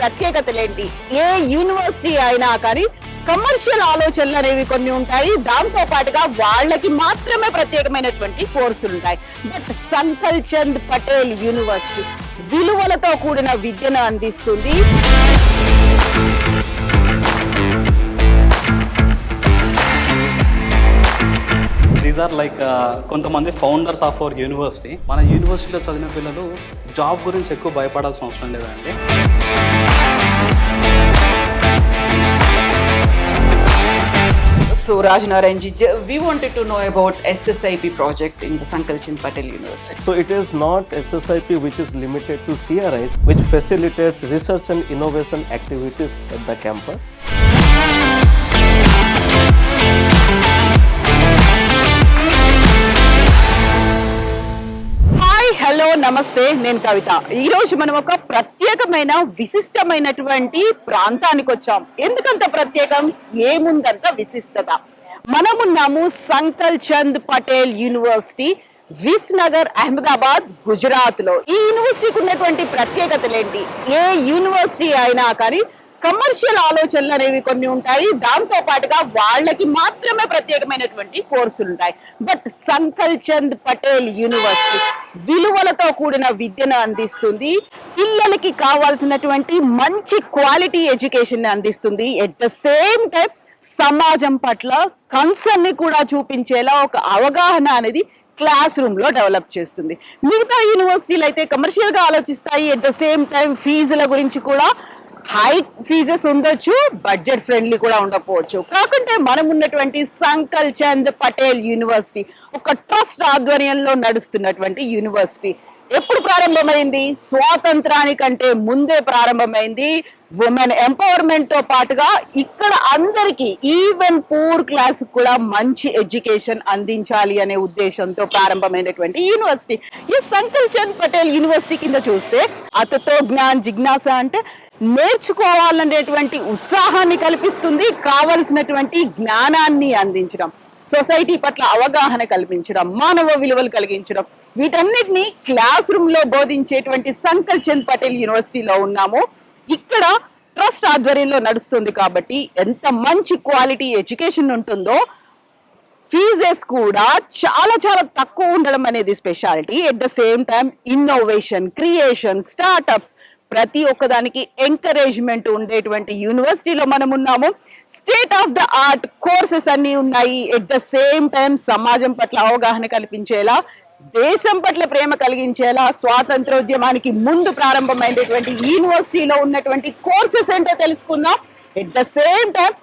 ప్రత్యేకతలేంటి? ఏ university అయినా కానీ commercial ఆలోచనలు అనేవి కొన్ని ఉంటాయి. దాంతో పాటుగా వాళ్ళకి మాత్రమే ప్రత్యేకమైనటువంటి కోర్సులు ఉంటాయి. బట్ సంకల్ చంద్ పటేల్ యూనివర్సిటీ విలువలతో కూడిన విద్యను అందిస్తుంది. దీస్ ఆర్ లైక్ కొంతమంది ఫౌండర్స్ ఆఫ్ అవర్ యూనివర్సిటీ. మన యూనివర్సిటీలో చదివిన పిల్లలు జాబ్ గురించి ఎక్కువ భయపడాల్సిన అవసరం లేదండి. So Rajnarayan ji, we wanted to know about SSIP project in the Sankalp Chand Patel University. So it is not SSIP which is limited to CRIs, which facilitates research and innovation activities at the campus. Hello నమస్తే, నేను కవిత. ఈ రోజు మనం ఒక ప్రత్యేకమైన విశిష్టమైనటువంటి ప్రాంతానికి వచ్చాం. ఎందుకంత ప్రత్యేకం, ఏముందంత విశిష్టత? మనమున్నాము సంకల్ చంద్ పటేల్ యూనివర్సిటీ, విస్నగర్, అహ్మదాబాద్, గుజరాత్ లో. ఈ యూనివర్సిటీకి ఉన్నటువంటి ప్రత్యేకతలేంటి? ఏ యూనివర్సిటీ అయినా కానీ కమర్షియల్ ఆలోచనలు అనేవి కొన్ని ఉంటాయి. దాంతో పాటుగా వాళ్ళకి మాత్రమే ప్రత్యేకమైనటువంటి కోర్సులు ఉంటాయి. బట్ సంకల్ చంద్ పటేల్ యూనివర్సిటీ విలువలతో కూడిన విద్యను అందిస్తుంది. పిల్లలకి కావాల్సినటువంటి మంచి క్వాలిటీ ఎడ్యుకేషన్ అందిస్తుంది. ఎట్ ద సేమ్ టైం సమాజం పట్ల కన్సర్న్ ని కూడా చూపించేలా ఒక అవగాహన అనేది క్లాస్ రూమ్ లో డెవలప్ చేస్తుంది. మిగతా యూనివర్సిటీలు అయితే కమర్షియల్ గా ఆలోచిస్తాయి. ఎట్ ద సేమ్ టైం ఫీజుల గురించి కూడా హై ఫీజెస్ ఉండొచ్చు, బడ్జెట్ ఫ్రెండ్లీ కూడా ఉండకపోవచ్చు. కాకుంటే మనం ఉన్నటువంటి సంకల్ చంద్ పటేల్ యూనివర్సిటీ ఒక ట్రస్ట్ ఆధ్వర్యంలో నడుస్తున్నటువంటి యూనివర్సిటీ. ఎప్పుడు ప్రారంభమైంది? స్వాతంత్రానికంటే ముందే ప్రారంభమైంది. ఉమెన్ ఎంపవర్మెంట్ తో పాటుగా ఇక్కడ అందరికీ, ఈవెన్ పూర్ క్లాస్ కూడా మంచి ఎడ్యుకేషన్ అందించాలి అనే ఉద్దేశంతో ప్రారంభమైనటువంటి యూనివర్సిటీ. ఈ సంకల్ చంద్ పటేల్ యూనివర్సిటీ కింద చూస్తే అతతో జ్ఞాన్ జిజ్ఞాస అంటే నేర్చుకోవాలనేటువంటి ఉత్సాహాన్ని కల్పిస్తుంది. కావలసినటువంటి జ్ఞానాన్ని అందించడం, సొసైటీ పట్ల అవగాహన కల్పించడం, మానవ విలువలు కలిగించడం, వీటన్నిటిని క్లాస్ రూమ్ లో బోధించేటువంటి సంకల్ చంద్ పటేల్ యూనివర్సిటీలో ఉన్నాము. ఇక్కడ ట్రస్ట్ ఆధ్వర్యంలో నడుస్తుంది కాబట్టి ఎంత మంచి క్వాలిటీ ఎడ్యుకేషన్ ఉంటుందో, ఫీజెస్ కూడా చాలా చాలా తక్కువ ఉండడం అనేది speciality. At the same time innovation, creation, startups ప్రతి ఒక్కదానికి ఎంకరేజ్మెంట్ ఉండేటువంటి యూనివర్సిటీలో మనం ఉన్నాము. State of the art courses అన్ని ఉన్నాయి. ఎట్ ద సేమ్ టైం సమాజం పట్ల అవగాహన కల్పించేలా, దేశం పట్ల ప్రేమ కలిగించేలా, స్వాతంత్రోద్యమానికి ముందు ప్రారంభమైనటువంటి యూనివర్సిటీలో ఉన్నటువంటి కోర్సెస్ ఏంటో తెలుసుకుందాం. ఎట్ ద సేమ్ టైం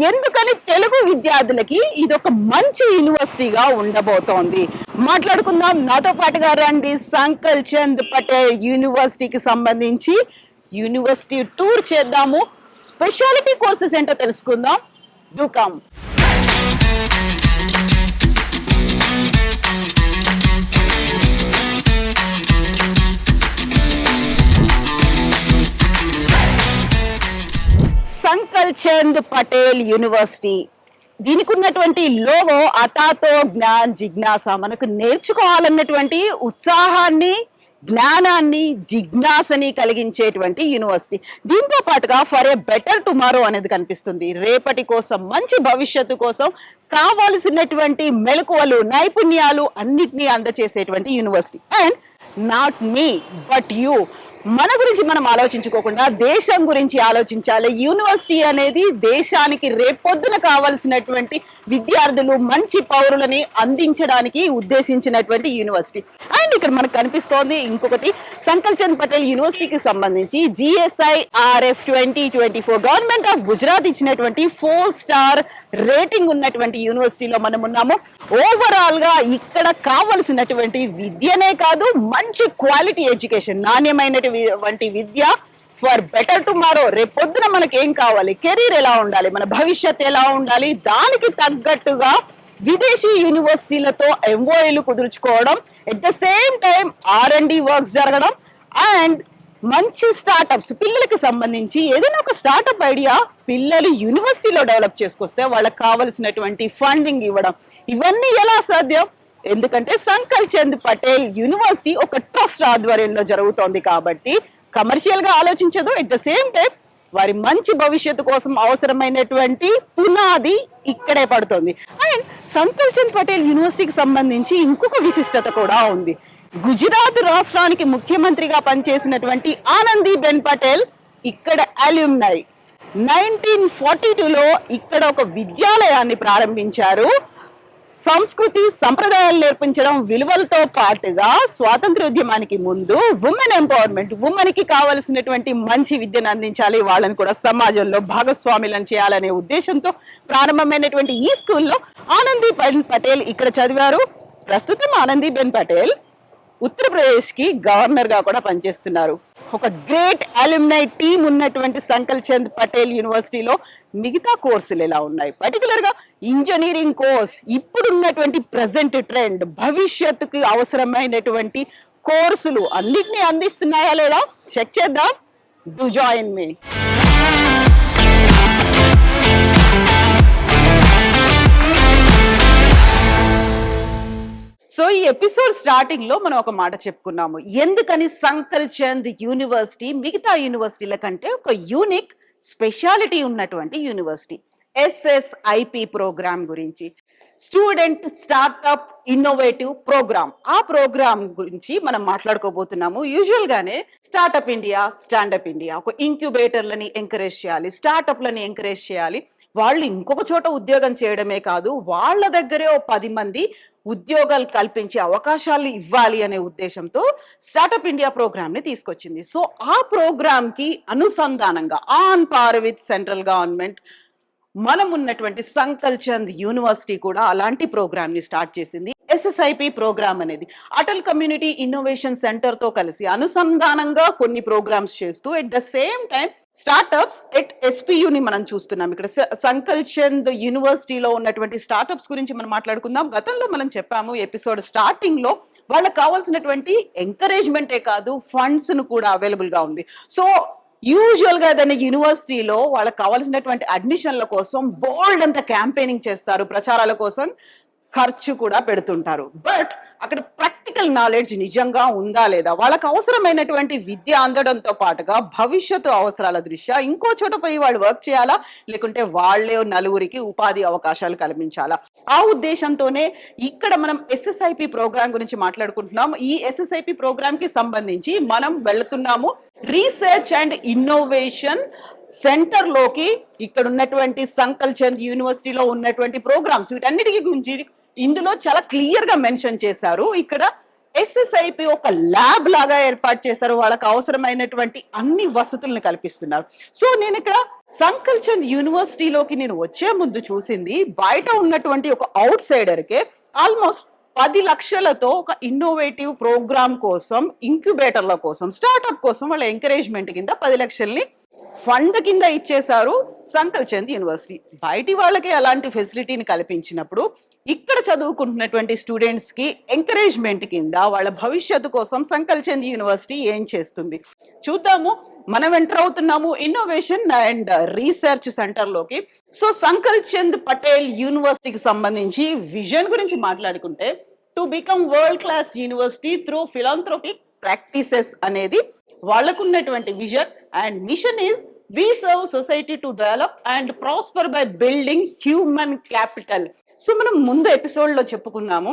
ఎందుకని తెలుగు విద్యార్థులకి ఇది ఒక మంచి యూనివర్సిటీగా ఉండబోతోంది మాట్లాడుకుందాం. నాతో పాటుగా రండి, సంకల్ చంద్ పటేల్ యూనివర్సిటీకి సంబంధించి యూనివర్సిటీ టూర్ చేద్దాము. స్పెషాలిటీ కోర్సెస్ ఏంటో తెలుసుకుందాం. Do come. Sankalchand Patel university, దీనికి ఉన్నటువంటి లోగో అతాతో జ్ఞాన్ జిజ్ఞాస. మనకు నేర్చుకోవాలన్నటువంటి ఉత్సాహాన్ని, జ్ఞానాన్ని, జిజ్ఞాసని కలిగించేటువంటి యూనివర్సిటీ. దీంతో పాటుగా ఫర్ ఏ బెటర్ టుమారో అనేది కనిపిస్తుంది. రేపటి కోసం, మంచి భవిష్యత్తు కోసం కావాల్సినటువంటి మెలకువలు, నైపుణ్యాలు అన్నిటినీ అందచేసేటువంటి university. And not me but you, మన గురించి మనం ఆలోచించుకోకుండా దేశం గురించి ఆలోచించాలి. యూనివర్సిటీ అనేది దేశానికి రేపొద్దున కావాల్సినటువంటి విద్యార్థులు, మంచి పౌరులని అందించడానికి ఉద్దేశించినటువంటి యూనివర్సిటీ. అండ్ ఇక్కడ మనకు కనిపిస్తోంది ఇంకొకటి, సంకల్ చంద్ పటేల్ యూనివర్సిటీకి సంబంధించి GSIRF 2024 గవర్నమెంట్ ఆఫ్ గుజరాత్ ఇచ్చినటువంటి 4 స్టార్ రేటింగ్ ఉన్నటువంటి యూనివర్సిటీలో మనం ఉన్నాము. ఓవరాల్ గా ఇక్కడ కావలసినటువంటి విద్యనే కాదు, మంచి క్వాలిటీ ఎడ్యుకేషన్, నాణ్యమైనటువంటి విద్య ఫర్ బెటర్ టుమారో. రేపొద్దున మనకి ఏం కావాలి, కెరీర్ ఎలా ఉండాలి, మన భవిష్యత్ ఎలా ఉండాలి, దానికి తగ్గట్టుగా విదేశీ యూనివర్సిటీలతో MOUలు కుదుర్చుకోవడం, at the same time R&D works జరగడం, అండ్ మంచి స్టార్ట్అప్స్, పిల్లలకి సంబంధించి ఏదైనా ఒక స్టార్ట్అప్ ఐడియా పిల్లలు యూనివర్సిటీలో డెవలప్ చేసుకొస్తే వాళ్ళకి కావలసినటువంటి ఫండింగ్ ఇవ్వడం, ఇవన్నీ ఎలా సాధ్యం? ఎందుకంటే సంకల్ చంద్ పటేల్ యూనివర్సిటీ ఒక ట్రస్ట్ ఆధ్వర్యంలో జరుగుతోంది కాబట్టి కమర్షియల్ గా ఆలోచించదు. ఎట్ ద సేమ్ టైం వారి మంచి భవిష్యత్తు కోసం అవసరమైనటువంటి పునాది ఇక్కడే పడుతుంది. అండ్ సంకల్ చంద్ పటేల్ యూనివర్సిటీకి సంబంధించి ఇంకొక విశిష్టత కూడా ఉంది. గుజరాత్ రాష్ట్రానికి ముఖ్యమంత్రిగా పనిచేసినటువంటి ఆనందీబెన్ పటేల్ ఇక్కడ అల్యూమ్నై. 1942లో ఇక్కడ ఒక విద్యాలయాన్ని ప్రారంభించారు. సంస్కృతి సంప్రదాయాలు నేర్పించడం విలువలతో పాటుగా స్వాతంత్రోద్యమానికి ముందు ఉమెన్ ఎంపవర్మెంట్, ఉమెన్ కి కావలసినటువంటి మంచి విద్యను అందించాలి, వాళ్ళని కూడా సమాజంలో భాగస్వాములను చేయాలనే ఉద్దేశంతో ప్రారంభమైనటువంటి ఈ స్కూల్లో ఆనందీబెన్ పటేల్ ఇక్కడ చదివారు. ప్రస్తుతం ఆనందీబెన్ పటేల్ ఉత్తరప్రదేశ్ కి గవర్నర్ గా కూడా పనిచేస్తున్నారు. ఒక గ్రేట్ అల్యూమ్నై టీమ్ ఉన్నటువంటి సంకల్ చంద్ పటేల్ యూనివర్సిటీలో మిగతా కోర్సులు ఎలా ఉన్నాయి, పర్టికులర్ గా ఇంజనీరింగ్ కోర్స్ ఇప్పుడున్నటువంటి ప్రజెంట్ ట్రెండ్, భవిష్యత్తుకి అవసరమైనటువంటి కోర్సులు అన్నిటినీ అందిస్తున్నాయా లేదా చెక్ చేద్దాం. Do join me. సో ఈ ఎపిసోడ్ స్టార్టింగ్ లో మనం ఒక మాట చెప్పుకున్నాము, ఎందుకని సంకల్ చంద్ యూనివర్సిటీ మిగతా యూనివర్సిటీల కంటే ఒక యూనిక్ స్పెషాలిటీ ఉన్నటువంటి యూనివర్సిటీ. SSIP ప్రోగ్రామ్ గురించి, స్టూడెంట్ స్టార్ట్అప్ ఇన్నోవేటివ్ ప్రోగ్రామ్, ఆ ప్రోగ్రామ్ గురించి మనం మాట్లాడుకోబోతున్నాము. యూజువల్ గానే స్టార్ట్అప్ ఇండియా, స్టాండప్ ఇండియా ఒక ఇంక్యుబేటర్లని ఎంకరేజ్ చేయాలి, స్టార్ట్అప్లని ఎంకరేజ్ చేయాలి. వాళ్ళు ఇంకొక చోట ఉద్యోగం చేయడమే కాదు, వాళ్ళ దగ్గరే 10 మంది ఉద్యోగాలు కల్పించే అవకాశాలు ఇవ్వాలి అనే ఉద్దేశంతో స్టార్ట్అప్ ఇండియా ప్రోగ్రామ్ ని తీసుకొచ్చింది. సో ఆ ప్రోగ్రామ్ కి అనుసంధానంగా on par with central government మనం ఉన్నటువంటి సంకల్ చంద్ యూనివర్సిటీ కూడా అలాంటి ప్రోగ్రామ్ ని స్టార్ట్ చేసింది. SSIP ప్రోగ్రామ్ అనేది అటల్ కమ్యూనిటీ ఇన్నోవేషన్ సెంటర్ తో కలిసి అనుసంధానంగా కొన్ని ప్రోగ్రామ్స్ చేస్తూ at the same time startups at SPU ని మనం చూస్తున్నాం. ఇక్కడ సంకల్ చంద్ యూనివర్సిటీలో ఉన్నటువంటి స్టార్ట్అప్స్ గురించి మనం మాట్లాడుకుందాం. గతంలో మనం చెప్పాము ఎపిసోడ్ స్టార్టింగ్ లో వాళ్ళకి కావాల్సినటువంటి ఎంకరేజ్మెంటే కాదు, ఫండ్స్ ను కూడా అవైలబుల్ గా ఉంది. సో యూజువల్ గా ఏదైనా యూనివర్సిటీలో వాళ్ళకి కావాల్సినటువంటి అడ్మిషన్ల కోసం బోల్డ్ అంత క్యాంపెయినింగ్ చేస్తారు, ప్రచారాల కోసం ఖర్చు కూడా పెడుతుంటారు. బట్ అక్కడ ప్రాక్టికల్ నాలెడ్జ్ నిజంగా ఉందా లేదా, వాళ్ళకి అవసరమైనటువంటి విద్య అందడంతో పాటుగా భవిష్యత్తు అవసరాల దృష్ట్యా ఇంకో చోట పోయి వాళ్ళు వర్క్ చేయాలా, లేకుంటే వాళ్ళే నలుగురికి ఉపాధి అవకాశాలు కల్పించాలా, ఆ ఉద్దేశంతోనే ఇక్కడ మనం SSIP ప్రోగ్రామ్ గురించి మాట్లాడుకుంటున్నాం. ఈ SSIP ప్రోగ్రామ్ కి సంబంధించి మనం వెళుతున్నాము రీసెర్చ్ అండ్ ఇన్నోవేషన్ సెంటర్ లోకి. ఇక్కడ ఉన్నటువంటి సంకల్ చంద్ యూనివర్సిటీలో ఉన్నటువంటి ప్రోగ్రామ్స్ వీటన్నిటికీ గురించి ఇందులో చాలా క్లియర్ గా మెన్షన్ చేశారు. ఇక్కడ SSIP ఒక ల్యాబ్ లాగా ఏర్పాటు చేశారు, వాళ్ళకి అవసరమైనటువంటి అన్ని వసతులను కల్పిస్తున్నారు. సో నేను ఇక్కడ సంకల్ చంద్ యూనివర్సిటీలోకి నేను వచ్చే ముందు చూసింది, బయట ఉన్నటువంటి ఒక అవుట్ సైడర్కే ఆల్మోస్ట్ 10 లక్షలతో ఒక ఇన్నోవేటివ్ ప్రోగ్రామ్ కోసం, ఇంక్యుబేటర్ల కోసం, స్టార్ట్అప్ కోసం వాళ్ళ ఎంకరేజ్మెంట్ కింద 10 లక్షల్ని ఫండ్ కింద ఇచ్చేశారు సంకల్ చంద్ యూనివర్సిటీ. బయటి వాళ్ళకి అలాంటి ఫెసిలిటీని కల్పించినప్పుడు ఇక్కడ చదువుకుంటున్నటువంటి స్టూడెంట్స్ కి ఎంకరేజ్మెంట్ కింద వాళ్ళ భవిష్యత్తు కోసం సంకల్ చంద్ యూనివర్సిటీ ఏం చేస్తుంది చూద్దాము. మనం ఎంటర్ అవుతున్నాము ఇన్నోవేషన్ అండ్ రీసెర్చ్ సెంటర్ లోకి. సో సంకల్ చంద్ పటేల్ యూనివర్సిటీకి సంబంధించి విజన్ గురించి మాట్లాడుకుంటే, to become world class university through philanthropic practices అనేది వాళ్ళకున్నటువంటి vision. And mission is we serve society to develop and prosper by building human capital. So మనం ముందు episode లో చెప్పుకున్నాము,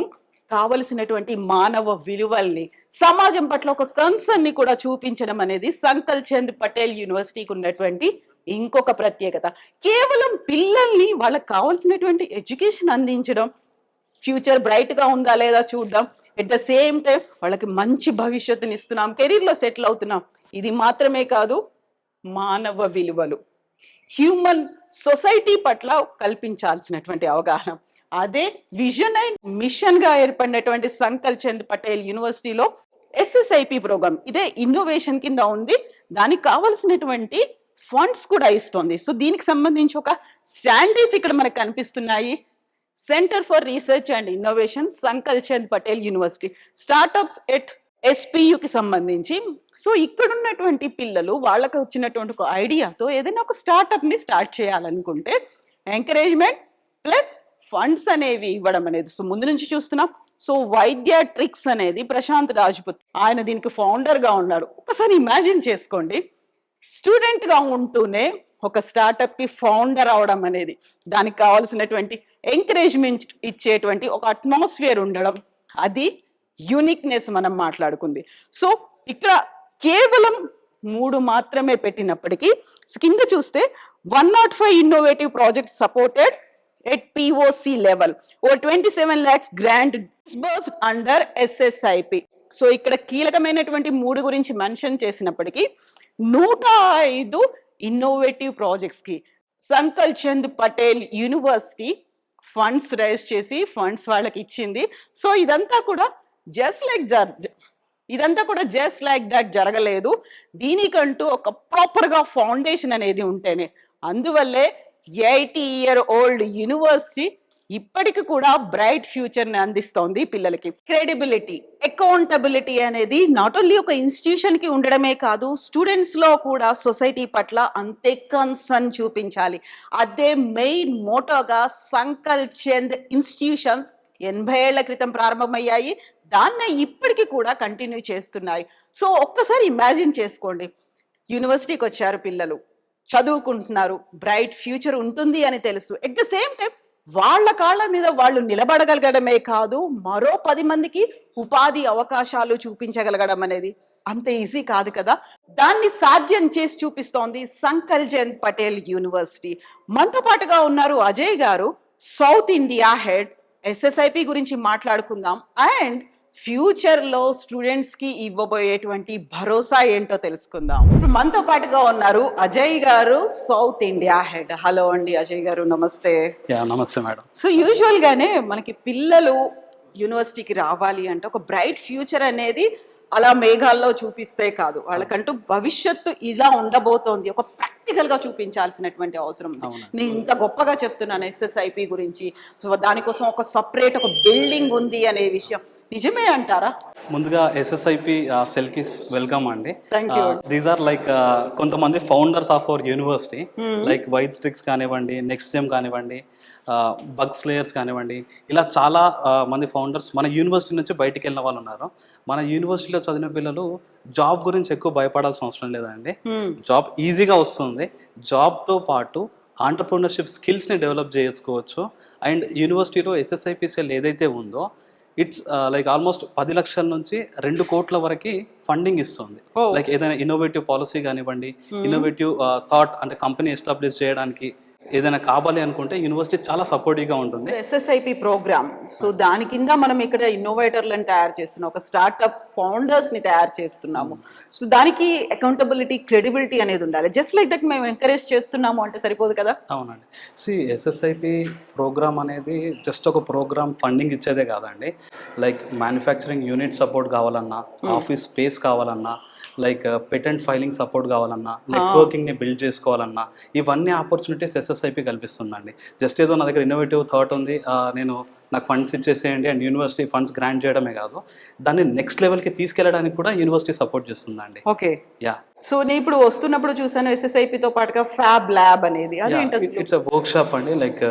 కావలసినటువంటి మానవ విలువల్ని, సమాజం పట్ల ఒక కన్సర్న్ ని కూడా చూపించడం అనేది సంకల్ చంద్ పటేల్ యూనివర్సిటీకి ఉన్నటువంటి ఇంకొక ప్రత్యేకత. కేవలం పిల్లల్ని వాళ్ళకి కావాల్సినటువంటి ఎడ్యుకేషన్ అందించడం, ఫ్యూచర్ బ్రైట్ గా ఉందా లేదా చూద్దాం, ఎట్ ద సేమ్ టైం వాళ్ళకి మంచి భవిష్యత్తుని ఇస్తున్నాం, కెరీర్ లో సెటిల్ అవుతున్నాం. ఇది మాత్రమే కాదు, మానవ విలువలు, హ్యూమన్ సొసైటీ పట్ల కల్పించాల్సినటువంటి అవగాహన, అదే విజన్ అండ్ మిషన్ గా ఏర్పడినటువంటి సంకల్ చంద్ పటేల్ యూనివర్సిటీలో SSIP ప్రోగ్రామ్ ఇదే ఇన్నోవేషన్ కింద ఉంది. దానికి కావాల్సినటువంటి ఫండ్స్ కూడా ఇస్తుంది. సో దీనికి సంబంధించి ఒక స్టాండర్డ్స్ ఇక్కడ మనకు కనిపిస్తున్నాయి. Centre for research and innovation Sankalchand Patel university, startups at SPU కి సంబంధించి. సో ఇక్కడ ఉన్నటువంటి పిల్లలు వాళ్ళకి వచ్చినటువంటి ఒక ఐడియాతో ఏదైనా ఒక స్టార్ట్అప్ ని స్టార్ట్ చేయాలనుకుంటే ఎంకరేజ్మెంట్ ప్లస్ ఫండ్స్ అనేవి ఇవ్వడం అనేది సో ముందు నుంచి చూస్తున్నాం. సో వైద్య ట్రిక్స్ అనేది ప్రశాంత్ రాజ్పుత్, ఆయన దీనికి ఫౌండర్ గా ఉన్నారు. ఒకసారి ఇమాజిన్ చేసుకోండి, స్టూడెంట్ గా ఉంటూనే ఒక స్టార్టప్ కి ఫౌండర్ అవడం అనేది, దానికి కావాల్సినటువంటి ఎంకరేజ్మెంట్ ఇచ్చేటువంటి ఒక అట్మాస్ఫియర్ ఉండడం, అది యూనిక్నెస్ మనం మాట్లాడుకుంది. సో ఇక్కడ కేవలం 3 మాత్రమే పెట్టినప్పటికీ కింద చూస్తే 105 innovative project supported at POC level, over 27 lakhs grant disbursed under SSIP. So ఇక్కడ కీలకమైనటువంటి 3 గురించి మెన్షన్ చేసినప్పటికీ 105 ఇన్నోవేటివ్ ప్రాజెక్ట్స్ కి Sankalchand Patel university funds raise చేసి ఫండ్స్ వాళ్ళకి ఇచ్చింది. సో ఇదంతా కూడా జస్ట్ లైక్ దట్ జరగలేదు. దీనికంటూ ఒక ప్రాపర్ గా ఫౌండేషన్ అనేది ఉంటేనే, అందువల్లే 80-year-old యూనివర్సిటీ ఇప్పటికి కూడా బ్రైట్ ఫ్యూచర్ ని అందిస్తోంది పిల్లలకి. క్రెడిబిలిటీ, అకౌంటబిలిటీ అనేది నాట్ ఓన్లీ ఒక ఇన్స్టిట్యూషన్ కి ఉండడమే కాదు, స్టూడెంట్స్ లో కూడా సొసైటీ పట్ల అంతే కన్సర్న్ చూపించాలి. అదే మెయిన్ మోటోగా సంకల్ చంద్ ఇన్స్టిట్యూషన్స్ 80 ఏళ్ల క్రితం ప్రారంభమయ్యాయి, దాన్నే ఇప్పటికి కూడా కంటిన్యూ చేస్తున్నాయి. సో ఒక్కసారి ఇమాజిన్ చేసుకోండి, యూనివర్సిటీకి వచ్చారు పిల్లలు, చదువుకుంటున్నారు, బ్రైట్ ఫ్యూచర్ ఉంటుంది అని తెలుసు. ఎట్ ద సేమ్ టైం వాళ్ళ కాళ్ళ మీద వాళ్ళు నిలబడగలగడమే కాదు, మరో 10 మందికి ఉపాధి అవకాశాలు చూపించగలగడం అనేది అంత ఈజీ కాదు కదా. దాన్ని సాధ్యం చేసి చూపిస్తోంది సంకల్ చంద్ పటేల్ యూనివర్సిటీ. మనతో పాటుగా ఉన్నారు అజయ్ గారు, సౌత్ ఇండియా హెడ్. SSIP గురించి మాట్లాడుకుందాం అండ్ ఫ్యూచర్ లో స్టూడెంట్స్ కి ఇవ్వబోయేటువంటి భరోసా ఏంటో తెలుసుకుందాం. ఇప్పుడు మనతో పాటుగా ఉన్నారు అజయ్ గారు, సౌత్ ఇండియా హెడ్. హలో అండి అజయ్ గారు, నమస్తే. నమస్తే మేడం. సో యూజువల్ గానే మనకి పిల్లలు యూనివర్సిటీకి రావాలి అంటే ఒక బ్రైట్ ఫ్యూచర్ అనేది అలా మేఘాల్లో చూపిస్తే కాదు, వాళ్ళకంటూ భవిష్యత్తు ఇలా ఉండబోతోంది ఒక ప్రాక్టికల్ గా చూపించాల్సినటువంటి అవసరం ఉంది. నేను ఇంత గొప్పగా చెప్తున్నాను SSIP గురించి, సో దానికోసం ఒక సపరేట్ ఒక బిల్డింగ్ ఉంది అనే విషయం నిజమే అంటారా? ముందుగా SSIP సెల్ కి వెల్కమ్ అండి. Thank you. These are like కొంతమంది founders of our university, like white tricks కానివ్వండి, నెక్స్ట్ జెమ్ కానివ్వండి, బగ్ స్లేయర్స్ కానివ్వండి, ఇలా చాలా మంది ఫౌండర్స్ మన యూనివర్సిటీ నుంచి బయటికి వెళ్ళిన వాళ్ళు ఉన్నారు. మన యూనివర్సిటీలో చదివిన పిల్లలు జాబ్ గురించి ఎక్కువ భయపడాల్సిన అవసరం లేదండి. జాబ్ ఈజీగా వస్తుంది. జాబ్తో పాటు ఆంటర్ప్రినర్షిప్ స్కిల్స్ని డెవలప్ చేసుకోవచ్చు. అండ్ యూనివర్సిటీలో SSIP సెల్ ఏదైతే ఉందో ఇట్స్ లైక్ ఆల్మోస్ట్ 10 లక్షల నుంచి 2 కోట్ల వరకు ఫండింగ్ ఇస్తుంది. లైక్ ఏదైనా ఇన్నోవేటివ్ పాలసీ కానివ్వండి, ఇన్నోవేటివ్ థాట్ అంటే కంపెనీ ఎస్టాబ్లిష్ చేయడానికి ఏదైనా కావాలి అనుకుంటే యూనివర్సిటీ చాలా సపోర్టివ్గా ఉంటుంది. SSIP ప్రోగ్రామ్, సో దాని కింద మనం ఇక్కడ ఇన్నోవేటర్లను తయారు చేస్తున్నాం, ఒక స్టార్ట్అప్ ఫౌండర్స్ ని తయారు చేస్తున్నాము. సో దానికి అకౌంటబిలిటీ, క్రెడిబిలిటీ అనేది ఉండాలి. జస్ట్ లైక్ దట్ మేము ఎంకరేజ్ చేస్తున్నాము అంటే సరిపోదు కదా. అవునండి. SSIP ప్రోగ్రామ్ అనేది జస్ట్ ఒక ప్రోగ్రామ్ ఫండింగ్ ఇచ్చేదే కాదండి. లైక్ మ్యానుఫ్యాక్చరింగ్ యూనిట్ సపోర్ట్ కావాలన్నా, ఆఫీస్ స్పేస్ కావాలన్నా, లైక్ పేటెంట్ ఫైలింగ్ సపోర్ట్ కావాలన్నా, నెట్వర్కింగ్ని బిల్డ్ చేసుకోవాలన్నా, ఇవన్నీ ఆపర్చునిటీస్ SSIP కల్పిస్తుందండి. జస్ట్ ఏదో నా దగ్గర ఇన్నోవేటివ్ థాట్ ఉంది, నాకు ఫండ్స్ ఇచ్చేసేయండి అండ్ యూనివర్సిటీ ఫండ్స్ గ్రాంట్ చేయడమే కాదు, దాన్ని నెక్స్ట్ లెవెల్కి తీసుకెళ్ళడానికి కూడా యూనివర్సిటీ సపోర్ట్ చేస్తుందండి. Okay, yeah. సో నేను ఇప్పుడు వస్తున్నప్పుడు చూసాను SSIP తో పాటుగా ఫ్యాబ్ ల్యాబ్ అనేది, ఇట్స్ అ వర్క్ షాప్ అండి. లైక్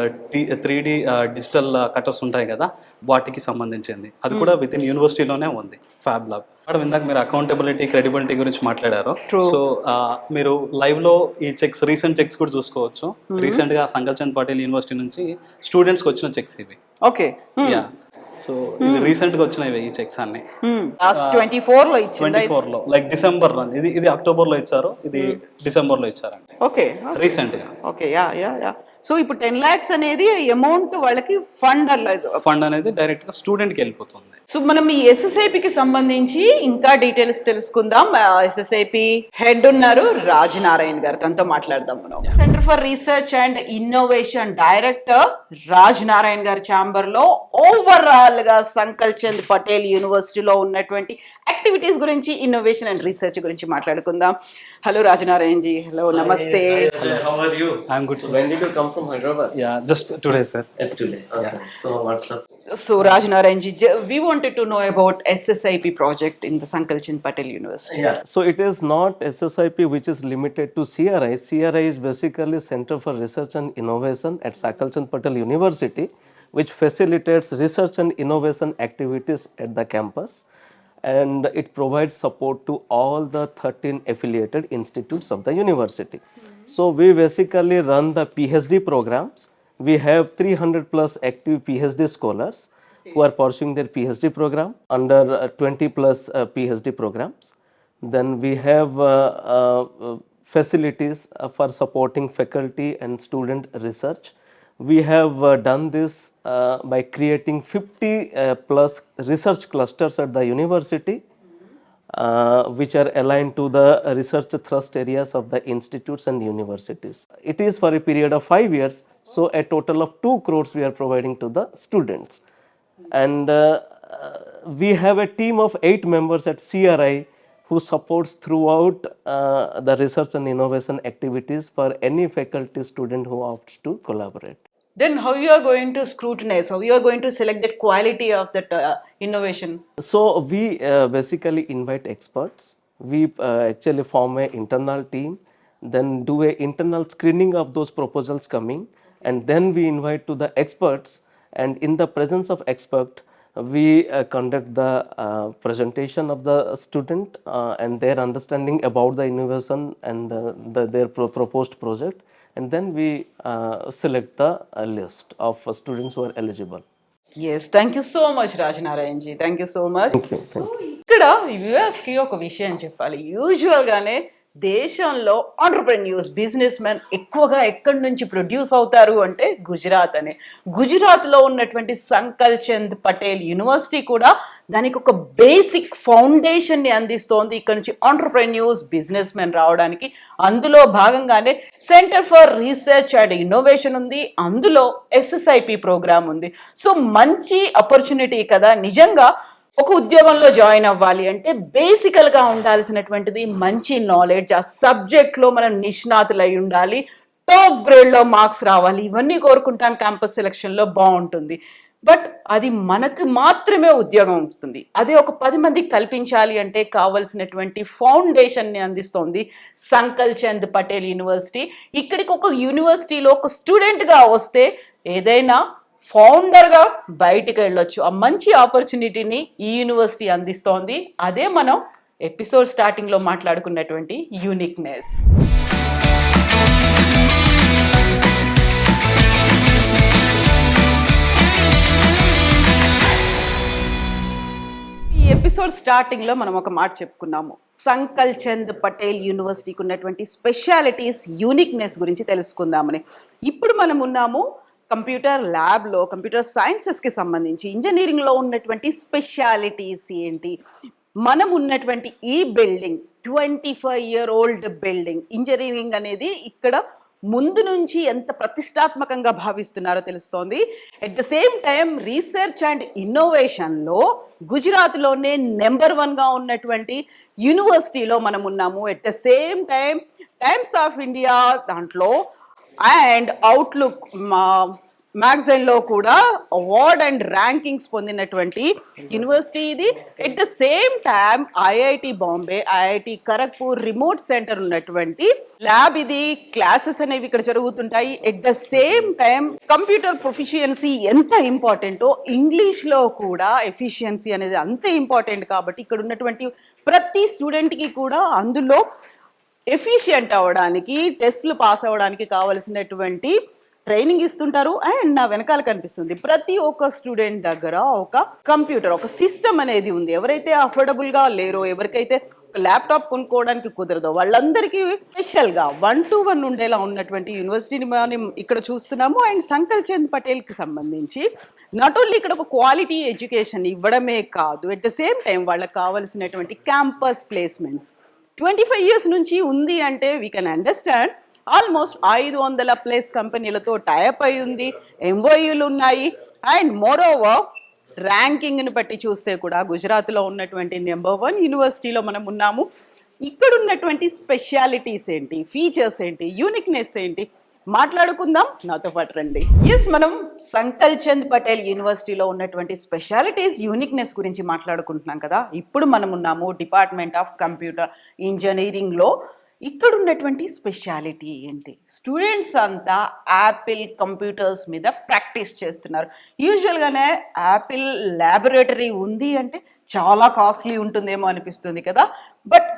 3D డిజిటల్ కటర్స్ ఉంటాయి కదా, వాటికి సంబంధించింది. అది కూడా విత్ ఇన్ యూనివర్సిటీలోనే ఉంది ఫ్యాబ్ ల్యాబ్. మేడం, ఇందాక మీరు అకౌంటబిలిటీ, క్రెడిబిలిటీ గురించి మాట్లాడారు. సో మీరు లైవ్ లో ఈ చెక్స్, రీసెంట్ చెక్స్ కూడా చూసుకోవచ్చు. రీసెంట్ గా సంకల్ చంద్ పటేల్ యూనివర్సిటీ నుంచి స్టూడెంట్స్ కి వచ్చిన చెక్స్ ఇవి. Okay, yeah. సో ఇది రీసెంట్ గా వచ్చినవి ఈ చెక్స్ అన్ని. 24 లో లైక్ డిసెంబర్ లో, ఇది అక్టోబర్ లో ఇచ్చారు, ఇది డిసెంబర్ లో ఇచ్చారండి. ఓకే, రీసెంట్ గా. Okay, yeah yeah yeah. So ఇప్పుడు 10 lakhs అనేది అమౌంట్ వాళ్ళకి ఫండ్ అనేది డైరెక్ట్ గా స్టూడెంట్ కి వెళ్ళిపోతుంది. సో మనం ఈ SSIP కి సంబంధించి ఇంకా డీటెయిల్స్ తెలుసుకుందాం. SSIP హెడ్ ఉన్నారు రాజ్ నారాయణ్ గారు, తనతో మాట్లాడదాం మనం. Centre for research and innovation director Raj Narayan గారి ఛాంబర్ లో ఓవరాల్ గా సంకల్ చంద్ పటేల్ యూనివర్సిటీలో ఉన్నటువంటి యాక్టివిటీస్ గురించి, ఇన్నోవేషన్ అండ్ రీసెర్చ్ గురించి మాట్లాడుకుందాం. హలో రాజ్ నారాయణ్ జీ. హలో, నమస్తే. Hello, how are you? I'm good. So when did you come from Hyderabad? Yeah, just today, sir. Today. Okay. So what's up? So Raj Narayan ji, we wanted to know about SSIP project in the Sankalp Chand Patel University. Yeah. So it is not SSIP which is limited to CRI. CRI is basically Center for Research and Innovation at Sankalp Chand Patel University, which facilitates research and innovation activities at the campus. and it provides support to all the 13 affiliated institutes of the university. So we basically run the PhD programs. We have 300 plus active PhD scholars who are pursuing their PhD program under 20 plus PhD programs. Then we have facilities for supporting faculty and student research. We have done this by creating 50 plus research clusters at the university, which are aligned to the research thrust areas of the institutes and universities. It is for a period of 5 years, so a total of 2 crores we are providing to the students. And we have a team of 8 members at CRI who supports throughout the research and innovation activities for any faculty student who opts to collaborate. Then how you are going to scrutinize, how you are going to select that quality of that innovation? So we basically invite experts. We actually form an internal team, then do a internal screening of those proposals coming, and then we invite to the experts, and in the presence of expert we conduct the presentation of the student and their understanding about the innovation and their proposed project, and then we select the list of students who are eligible. Yes thank you so much Rajnarayan ji, thank you so much. Thank you. So ఇక్కడ యుఎస్కి ఒక విషయం చెప్పాలి. యూజువల్గానే దేశంలో entrepreneurs, business man ఎక్కువగా ఎక్కడి నుంచి produce అవుతారు అంటే గుజరాత్ అనే. గుజరాత్లో ఉన్నటువంటి సంకల్ చంద్ పటేల్ యూనివర్సిటీ కూడా దానికి ఒక బేసిక్ ఫౌండేషన్ని అందిస్తోంది ఇక్కడ నుంచి ఆంటర్ప్రెన్యూర్స్, బిజినెస్ మ్యాన్ రావడానికి. అందులో భాగంగానే centre for research and innovation ఉంది, అందులో SSIP ప్రోగ్రామ్ ఉంది. సో మంచి ఆపర్చునిటీ కదా. నిజంగా ఒక ఉద్యోగంలో జాయిన్ అవ్వాలి అంటే బేసికల్గా ఉండాల్సినటువంటిది మంచి నాలెడ్జ్, ఆ సబ్జెక్ట్లో మనం నిష్ణాతులై ఉండాలి, టాప్ గ్రేడ్లో మార్క్స్ రావాలి, ఇవన్నీ కోరుకుంటాం. క్యాంపస్ సెలక్షన్లో బాగుంటుంది, బట్ అది మనకు మాత్రమే ఉద్యోగం వస్తుంది. అదే ఒక 10 మందికి కల్పించాలి అంటే కావలసినటువంటి ఫౌండేషన్ని అందిస్తోంది సంకల్ చంద్ పటేల్ యూనివర్సిటీ. ఇక్కడికి ఒక యూనివర్సిటీలో ఒక స్టూడెంట్గా వస్తే ఏదైనా ఫౌండర్గా బయటికి వెళ్ళొచ్చు. ఆ మంచి ఆపర్చునిటీని ఈ యూనివర్సిటీ అందిస్తోంది. అదే మనం ఎపిసోడ్ స్టార్టింగ్లో మాట్లాడుకున్నటువంటి యూనిక్నెస్. ఈ ఎపిసోడ్ స్టార్టింగ్లో మనం ఒక మాట చెప్పుకున్నాము. సంకల్ చంద్ పటేల్ యూనివర్సిటీకి ఉన్నటువంటి స్పెషాలిటీస్, యూనిక్నెస్ గురించి తెలుసుకుందామని. ఇప్పుడు మనం ఉన్నాము కంప్యూటర్ ల్యాబ్లో, కంప్యూటర్ సైన్సెస్కి సంబంధించి ఇంజనీరింగ్లో ఉన్నటువంటి స్పెషాలిటీస్ ఏంటి. మనం ఉన్నటువంటి ఈ బిల్డింగ్ 25-year-old బిల్డింగ్. ఇంజనీరింగ్ అనేది ఇక్కడ ముందు నుంచి ఎంత ప్రతిష్టాత్మకంగా భావిస్తున్నారో తెలుస్తోంది. At the same time research and ఇన్నోవేషన్లో గుజరాత్లోనే నెంబర్ 1గా ఉన్నటువంటి యూనివర్సిటీలో మనం ఉన్నాము. At the same time Times of India దాంట్లో అండ్ అవుట్లుక్ మ్యాగజైన్లో కూడా అవార్డ్ అండ్ ర్యాంకింగ్స్ పొందినటువంటి యూనివర్సిటీ ఇది. At the same time IIT Bombay, IIT Kharagpur remote centre ఉన్నటువంటి ల్యాబ్ ఇది. క్లాసెస్ అనేవి ఇక్కడ జరుగుతుంటాయి. At the same time computer proficiency ఎంత ఇంపార్టెంటో ఇంగ్లీష్లో కూడా ఎఫిషియన్సీ అనేది అంతే ఇంపార్టెంట్. కాబట్టి ఇక్కడ ఉన్నటువంటి ప్రతి స్టూడెంట్కి కూడా అందులో ఎఫిషియంట్ అవ్వడానికి, టెస్ట్లు పాస్ అవ్వడానికి కావలసినటువంటి ట్రైనింగ్ ఇస్తుంటారు. అండ్ నా వెనకాల కనిపిస్తుంది ప్రతి ఒక్క స్టూడెంట్ దగ్గర ఒక కంప్యూటర్, ఒక సిస్టమ్ అనేది ఉంది. ఎవరైతే అఫోర్డబుల్గా లేరో, ఎవరికైతే ల్యాప్టాప్ కొనుక్కోవడానికి కుదరదో వాళ్ళందరికీ స్పెషల్గా 1-to-1 ఉండేలా ఉన్నటువంటి యూనివర్సిటీని మనం ఇక్కడ చూస్తున్నాము. అండ్ సంకల్ చంద్ పటేల్కి సంబంధించి నాట్ ఓన్లీ ఇక్కడ ఒక క్వాలిటీ ఎడ్యుకేషన్ ఇవ్వడమే కాదు, ఎట్ ద సేమ్ టైం వాళ్ళకి కావాల్సినటువంటి క్యాంపస్ ప్లేస్మెంట్స్ 25 years నుంచి ఉంది అంటే వీ కెన్ అండర్స్టాండ్. ఆల్మోస్ట్ 500+ కంపెనీలతో టైప్ అయి ఉంది, MOUలు ఉన్నాయి. అండ్ మోరోవర్ ర్యాంకింగ్ని బట్టి చూస్తే కూడా గుజరాత్లో ఉన్నటువంటి నెంబర్ 1 యూనివర్సిటీలో మనం ఉన్నాము. ఇక్కడ ఉన్నటువంటి స్పెషాలిటీస్ ఏంటి, ఫీచర్స్ ఏంటి, యూనిక్నెస్ ఏంటి మాట్లాడుకుందాం. నాతో పాటు రండి. ఎస్, మనం సంకల్ చంద్ పటేల్ యూనివర్సిటీలో ఉన్నటువంటి స్పెషాలిటీస్, యూనిక్నెస్ గురించి మాట్లాడుకుంటున్నాం కదా. ఇప్పుడు మనం ఉన్నాము డిపార్ట్మెంట్ ఆఫ్ కంప్యూటర్ ఇంజనీరింగ్లో. ఇక్కడ ఉన్నటువంటి స్పెషాలిటీ ఏంటి? స్టూడెంట్స్ అంతా యాపిల్ కంప్యూటర్స్ మీద ప్రాక్టీస్ చేస్తున్నారు. యూజువల్గానే యాపిల్ ల్యాబొరేటరీ ఉంది అంటే చాలా కాస్ట్లీ ఉంటుందేమో అనిపిస్తుంది కదా. బట్